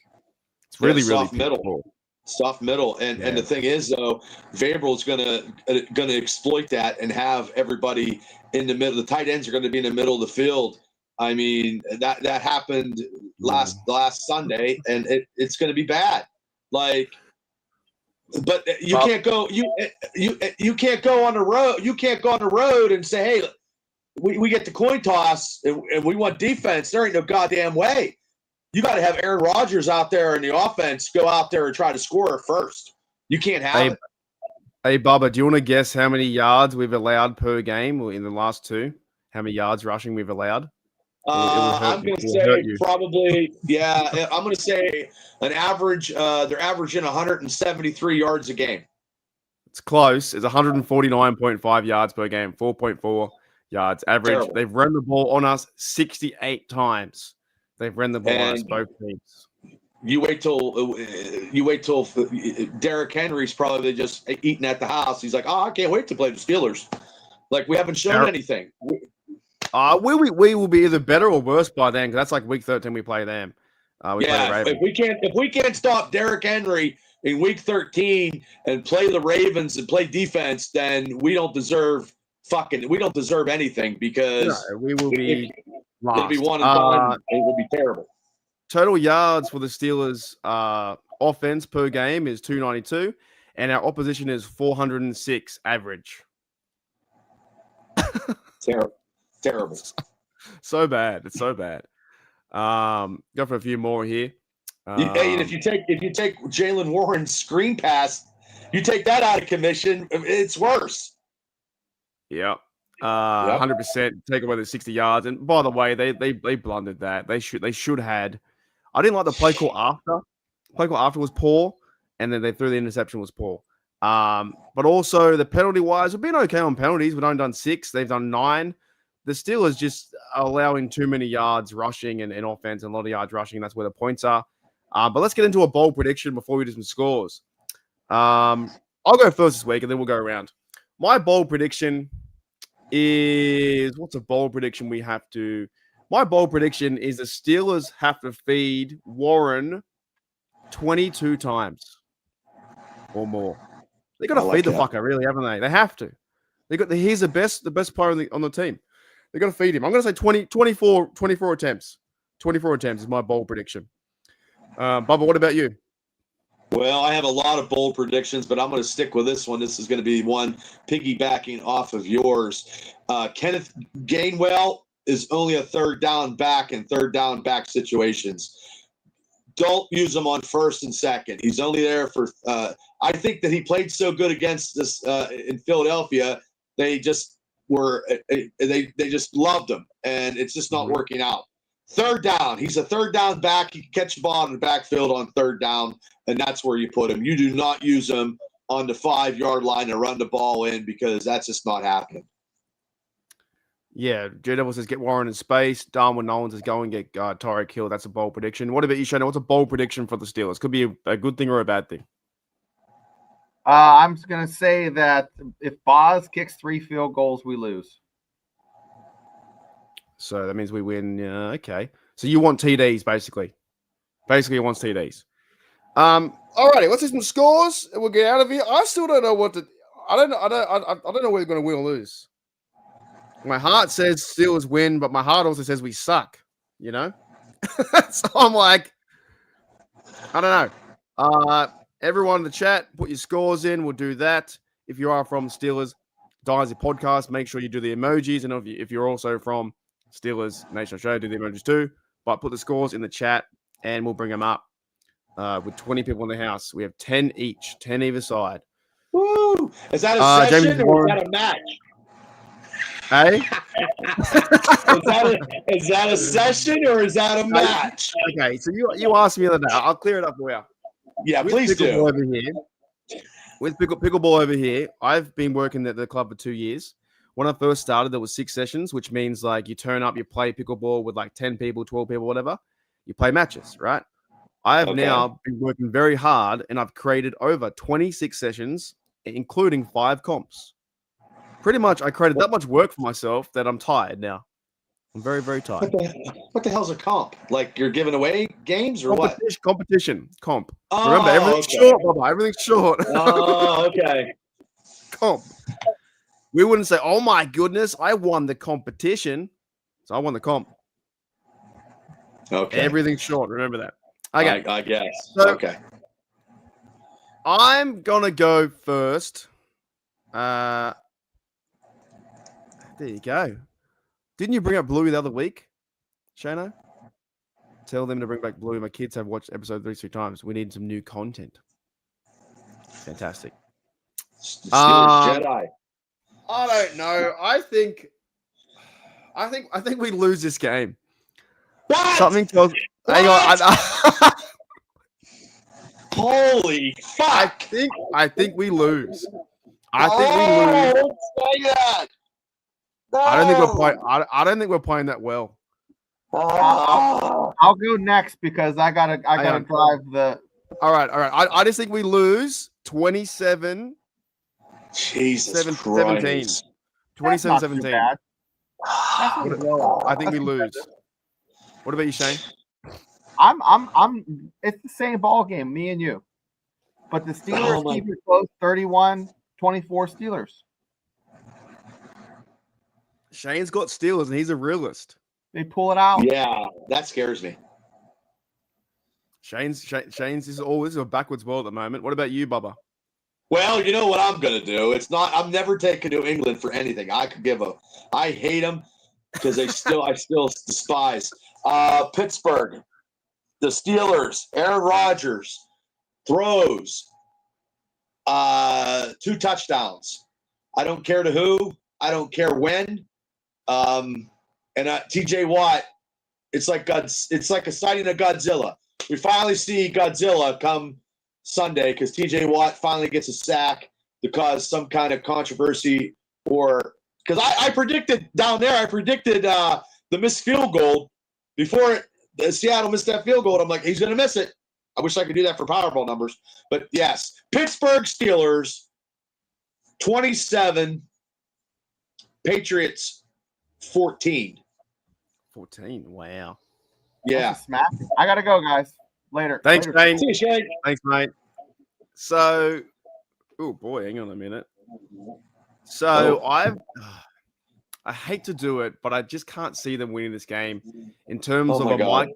It's really, really soft middle. Soft middle. And the thing is, though, Vrabel's gonna exploit that and have everybody in the middle. The tight ends are going to be in the middle of the field. I mean, that happened last Sunday, and it's going to be bad. Like, but you can't go you can't go on the road. You can't go on the road and say, hey, we get the coin toss and we want defense. There ain't no goddamn way. You got to have Aaron Rodgers out there in the offense go out there and try to score first. You can't have it. Hey, Bubba, do you want to guess how many yards we've allowed per game in the last two? How many yards rushing we've allowed? I'm going to say probably, I'm going to say an average, they're averaging 173 yards a game. It's close. It's 149.5 yards per game, 4.4 yards average. Terrible. They've run the ball on us 68 times. They've run the ball on us, both teams. You wait till Derrick Henry's probably just eating at the house. He's like, oh, I can't wait to play the Steelers. Like, we haven't shown anything. We will be either better or worse by then, because that's like week 13 we play them. If we can't stop Derrick Henry in week 13 and play the Ravens and play defense, then we don't deserve anything, because we will be lost. It'll be one and done. It will be terrible. Total yards for the Steelers offense per game is 292, and our opposition is 406 average. Terrible. So bad. It's so bad. Go for a few more here. And if you take Jaylen Warren's screen pass, you take that out of commission, it's worse. Yeah. 100% take away the 60 yards. And by the way, they blundered that. They should had. I didn't like the play call after. Play call after was poor, and then they threw the interception was poor. But also the penalty wise, we've been okay on penalties. We've only done 6. They've done 9. The Steelers just allowing too many yards rushing and offense, and a lot of yards rushing. That's where the points are. But let's get into a bold prediction before we do some scores. I'll go first this week, and then we'll go around. My bold prediction is, what's a bold prediction we have to? My bold prediction is the Steelers have to feed Warren 22 times or more. They got to feed the fucker, really, haven't they? They have to. He's the best player on the team. They got to feed him. I'm going to say 24 attempts. 24 attempts is my bold prediction. Bubba, what about you? Well, I have a lot of bold predictions, but I'm going to stick with this one. This is going to be one piggybacking off of yours. Kenneth Gainwell is only a third down back in third down back situations. Don't use him on first and second. He's only there for I think that he played so good against this in Philadelphia. They just were they just loved him, and it's just not working out. Third down. He's a third down back. He can catch the ball in the backfield on third down, and that's where you put him. You do not use him on the 5-yard line to run the ball in because that's just not happening. Yeah, J Devil says get Warren in space. Darwin Nolan says go and get Tyreek Hill. That's a bold prediction. What about you, Shana? What's a bold prediction for the Steelers? Could be a good thing or a bad thing. I'm just going to say that if Boz kicks 3 field goals, we lose. So that means we win. Okay. So you want TDs, basically. Basically, you want TDs. Alrighty, let's see some scores and we'll get out of here. I still don't know what to. I don't know whether we're going to win or lose. My heart says Steelers win, but my heart also says we suck. You know, so I'm like, I don't know. Everyone in the chat, put your scores in. We'll do that. If you are from Steelers Dynasty Podcast, make sure you do the emojis, and if you're also from Steelers Nation Australia, do the emojis too. But put the scores in the chat, and we'll bring them up. With 20 people in the house, we have 10 each, 10 either side. Woo! Is that a session or is that a match? Hey, is that a session or is that a match? Okay, so you asked me the other day. I'll clear it up for you. Yeah, please do. Over here, with pickleball over here, I've been working at the club for 2 years. When I first started, there was 6 sessions, which means like you turn up, you play pickleball with like 10 people, 12 people, whatever. You play matches, right? I have now been working very hard, and I've created over 26 sessions, including 5 comps. Pretty much, I created that much work for myself that I'm tired now. I'm very, very tired. What the hell's a comp? Like you're giving away games or what? Competition. Comp. Oh, remember, everything's short, Bubba. Everything's short. Oh, okay. Comp. We wouldn't say, oh my goodness, I won the competition. So I won the comp. Okay. Everything's short. Remember that. Okay. I guess. So, okay. I'm going to go first. There you go. Didn't you bring up Bluey the other week, Shano? Tell them to bring back Bluey. My kids have watched episode 3 times. We need some new content. Fantastic. Jedi. I don't know. I think we lose this game. What? Something tells. Hang on. Holy fuck! I think we lose. I think we lose. Don't say that. No. I don't think we're playing that well. I'll go next because I gotta drive the. All right. I just think we lose 27. Jesus 17. 27-17. I think we lose. What about you, Shane? I'm. It's the same ball game, me and you, but the Steelers keep it close. 31-24 Steelers. Shane's got Steelers, and he's a realist. They pull it out. Yeah, that scares me. Shane's. This is a backwards world at the moment. What about you, Bubba? Well, you know what I'm gonna do. It's not. I'm never taking New England for anything. I hate them because I still despise Pittsburgh. The Steelers. Aaron Rodgers throws 2 touchdowns. I don't care to who. I don't care when. And TJ Watt. It's like a sighting of Godzilla. We finally see Godzilla come Sunday because TJ Watt finally gets a sack to cause some kind of controversy, or because I predicted down there, the missed field goal before the Seattle missed that field goal. And I'm like, he's going to miss it. I wish I could do that for Powerball numbers, but yes, Pittsburgh Steelers 27, Patriots 14. 14. Wow. Yeah. Smack. I gotta go, guys. Later. Thanks, Shane. See you, Shane. Thanks, mate. So, oh boy, hang on a minute. So I hate to do it, but I just can't see them winning this game in terms Oh of my a God.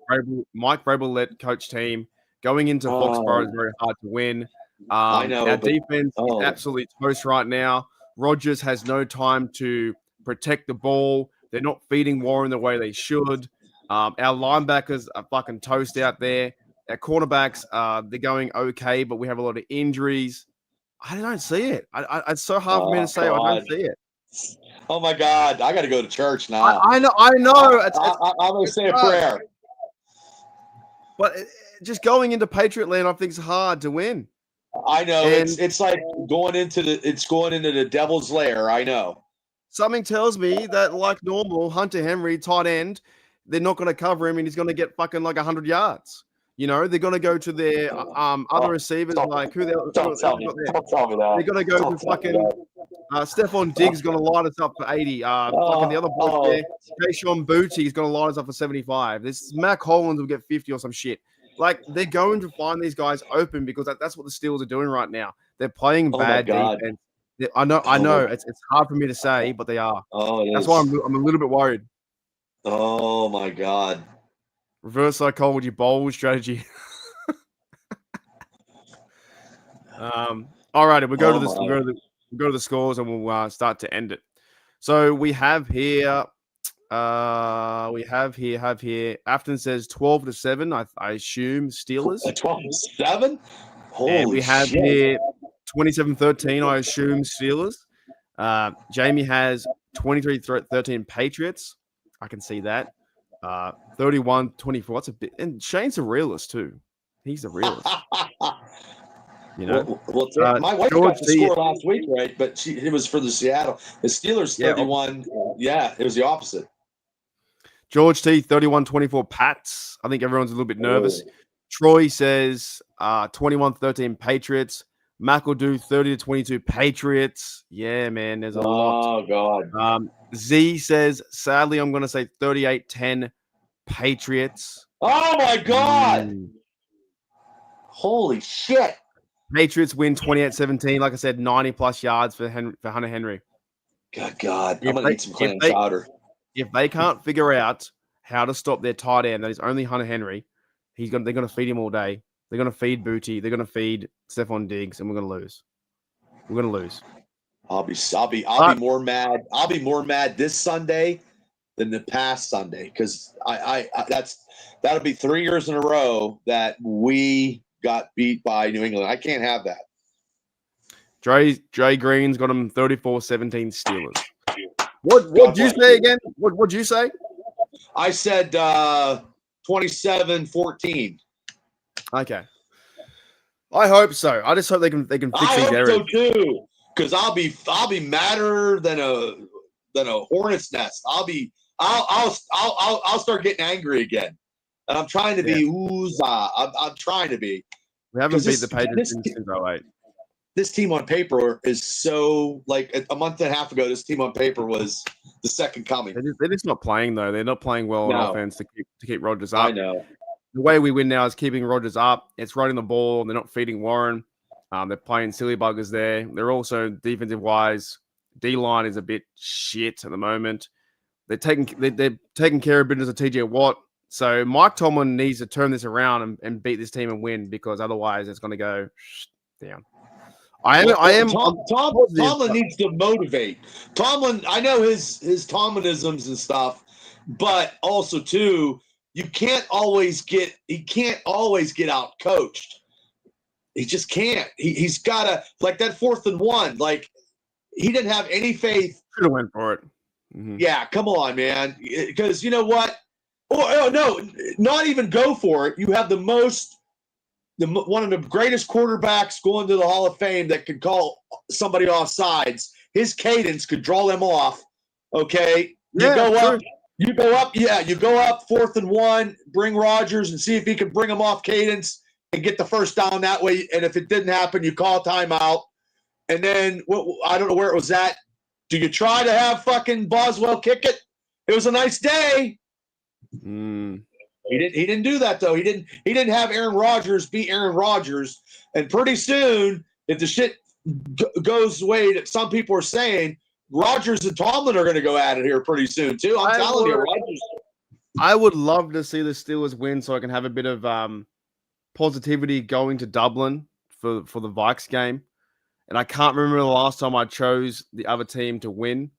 Mike Vrabel-led coach team. Going into Foxborough is very hard to win. I know, Our but defense is absolutely toast right now. Rodgers has no time to protect the ball. They're not feeding Warren the way they should. Our linebackers are fucking toast out there. Our cornerbacks, they're going okay, but we have a lot of injuries. I don't see it. It's so hard for me to say I don't see it. Oh my God, I got to go to church now. I know. I'm going to say a prayer. But just going into Patriot land, I think it's hard to win. I know. And it's like going into the devil's lair. I know. Something tells me that, like normal, Hunter Henry, tight end, they're not going to cover him and he's going to get fucking like 100 yards. You know, they're going to go to their other receivers, like who they're Don't tell me that. They're going to go to fucking Stephon Diggs going to light us up for 80. Fucking the other bloke there, Kayshon Boutte is going to light us up for 75. This Mac Hollins will get 50 or some shit. Like, they're going to find these guys open because that's what the Steelers are doing right now. They're playing bad defense. I know. It's hard for me to say, but they are. That's why I'm a little bit worried. Oh my God! Reverse psychology bowl strategy. All right, we'll go to this. We'll go to the scores and we'll start to end it. So we have here. Afton says 12-7. I assume Steelers. 12-7. And we have here 27-13. I assume Steelers. Jamie has 23-13 Patriots. I can see that. 31-24. That's a bit. And Shane's a realist too. He's a realist. You know. Well, my wife got the score last week, right? But it was for the Seattle. The Steelers 31. Yeah, it was the opposite. George T 31-24 Pats. I think everyone's a little bit nervous. Troy says 21-13 Patriots. Mac will do 30-22 Patriots. Yeah, man, there's a lot. Oh, God. Z says, sadly, I'm going to say 38-10 Patriots. Oh, my God. Holy shit. Patriots win 28-17. Like I said, 90-plus yards for Hunter Henry. Good God. I'm going to eat some clam chowder. If they can't figure out how to stop their tight end, that is only Hunter Henry, they're going to feed him all day. They're going to feed Boutte. They're going to feed Stephon Diggs, and we're going to lose. We're going to lose. I'll be more mad. I'll be more mad this Sunday than the past Sunday because that'll be 3 years in a row that we got beat by New England. I can't have that. Dre Green's got them 34-17 Steelers. What did you say again? What did you say? I said 27-14. Okay. I hope so. I just hope they can fix these errors. I hope so too, because I'll be madder than a hornet's nest. I'll start getting angry again, and I'm trying to be I'm trying to be. We haven't beat the Patriots since 2008. This team on paper is so like a month and a half ago. This team on paper was the second coming. They're just not playing though. They're not playing well on offense to keep Rodgers up. I know. The way we win now is keeping Rodgers up. It's running the ball. They're not feeding Warren. They're playing silly buggers there. They're also defensive wise. D-line is a bit shit at the moment. They're taking care of business of TJ Watt. So Mike Tomlin needs to turn this around and beat this team and win because otherwise it's going to go down. Tomlin needs to motivate. Tomlin, I know his Tomlinisms and stuff, but also too, he can't always get out coached. He just can't. He's got to, like that 4th and 1. Like he didn't have any faith. Should have went for it. Mm-hmm. Yeah, come on, man. Because you know what? Oh no, not even go for it. You have one of the greatest quarterbacks going to the Hall of Fame that could call somebody off sides. His cadence could draw them off. Okay, you go up. You go up. 4th and 1. Bring Rodgers and see if he can bring them off cadence and get the first down that way. And if it didn't happen, you call timeout. And then I don't know where it was at. Do you try to have fucking Boswell kick it? It was a nice day. He didn't do that though. He didn't have Aaron Rodgers be Aaron Rodgers. And pretty soon, if the shit goes the way that some people are saying, Rodgers and Tomlin are going to go at it here pretty soon too. I'm telling you, Rodgers. I would love to see the Steelers win so I can have a bit of positivity going to Dublin for the Vikes game. And I can't remember the last time I chose the other team to win.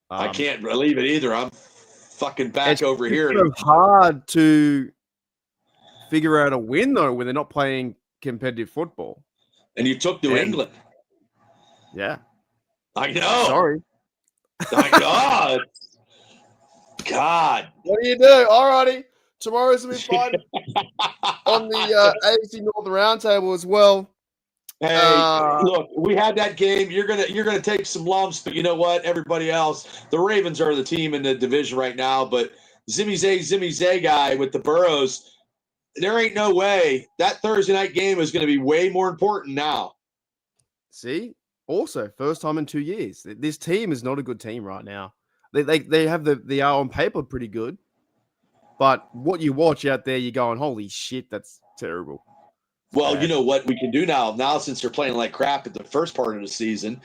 I can't believe it either. I'm fucking back over here. It's so hard to figure out a win, though, when they're not playing competitive football. And you took New England. Yeah. I know. Sorry. My God. God. What do you do? All righty. Tomorrow's going to be fun on the AFC North Roundtable as well. Hey, look, we had that game. You're gonna take some lumps, but you know what? Everybody else, the Ravens are the team in the division right now. But Zimmy Zay guy with the Burrows, there ain't no way that Thursday night game is going to be way more important now. See, also first time in 2 years. This team is not a good team right now. They have the on paper pretty good, but what you watch out there, you're going, holy shit, that's terrible. Well, you know what we can do now. Now, since they're playing like crap at the first part of the season,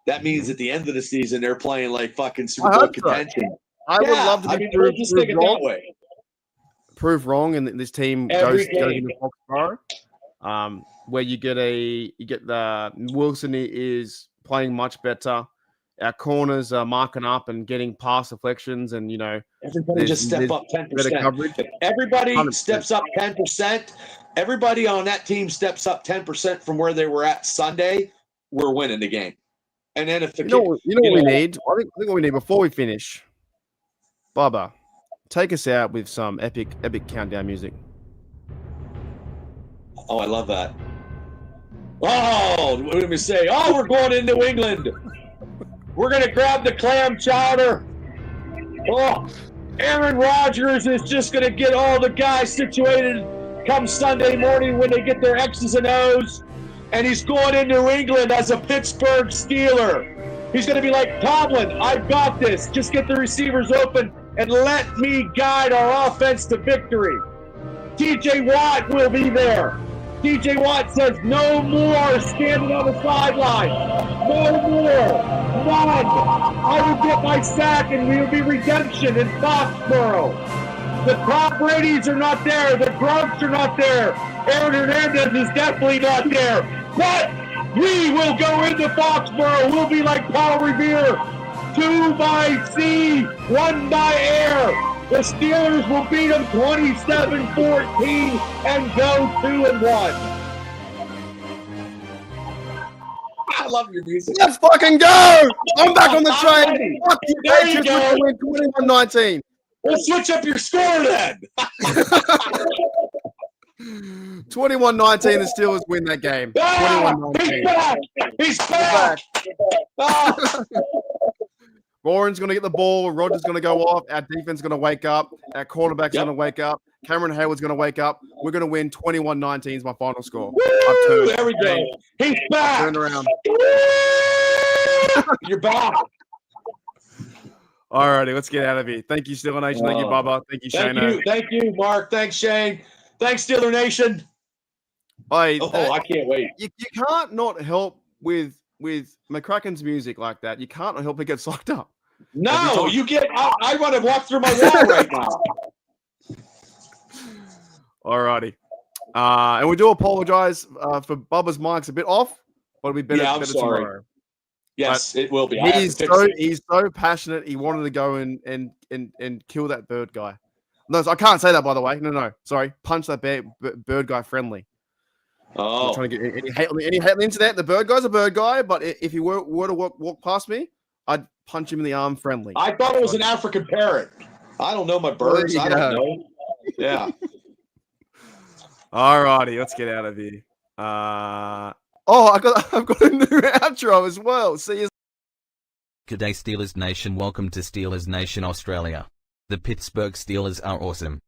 that means at the end of the season they're playing like fucking Super Bowl contention. I would love to be proved that way. Prove wrong, and this team goes into Foxborough, where you get the Wilson is playing much better. Our corners are marking up and getting pass deflections, and everybody just step up 10%. If everybody 100%. Steps up 10%. Everybody on that team steps up 10% from where they were at Sunday. We're winning the game. And then if you know what we need, I think what we need before we finish, Bubba, take us out with some epic countdown music. Oh, I love that. Oh, what did we say? Oh, we're going into New England. We're going to grab the clam chowder. Oh, Aaron Rodgers is just going to get all the guys situated come Sunday morning when they get their X's and O's. And he's going in New England as a Pittsburgh Steeler. He's going to be like, Tomlin, I've got this. Just get the receivers open and let me guide our offense to victory. TJ Watt will be there. TJ Watt says, no more standing on the sideline. No more. None. I will get my sack and we will be redemption in Foxborough. The Tom Brady's are not there. The Grunts are not there. Aaron Hernandez is definitely not there. But we will go into Foxborough. We'll be like Paul Revere. 2 by sea, 1 by air. The Steelers will beat them 27-14 and go 2-1. I love your music. Let's fucking go! I'm back on the train. Fuck you, there you Patriots. go. 21-19. We'll switch up your score then. 21-19, the Steelers win that game. 21-19. He's back. Warren's going to get the ball. Rodgers going to go off. Our defense is going to wake up. Our quarterback's going to wake up. Cameron Hayward's going to wake up. We're going to win 21-19 is my final score. Woo! There we go. He's back. Turn around. You're back. All righty, let's get out of here. Thank you, Steeler Nation. Thank you, Bubba. Thank you, Shane. Thank you, Mark. Thanks, Shane. Thanks, Steeler Nation. I can't wait. You can't not help with McCracken's music like that. You can't help but get sucked up. No, you get. I want to walk through my wall right now. All righty. And we do apologize for Bubba's mic's a bit off, but it'll be better tomorrow. Yes, but it will be. He's so passionate. He wanted to go and kill that bird guy. No, I can't say that, by the way. No. Sorry. Punch that bird guy friendly. Oh. I'm trying to get any hate on the internet. The bird guy's a bird guy, but if he were to walk past me, I'd punch him in the arm friendly. I thought it was an African parrot. I don't know my birds. I don't know. Yeah. All righty. Let's get out of here. I've got a new outro as well. See you. Good day, Steelers Nation. Welcome to Steelers Nation Australia. The Pittsburgh Steelers are awesome.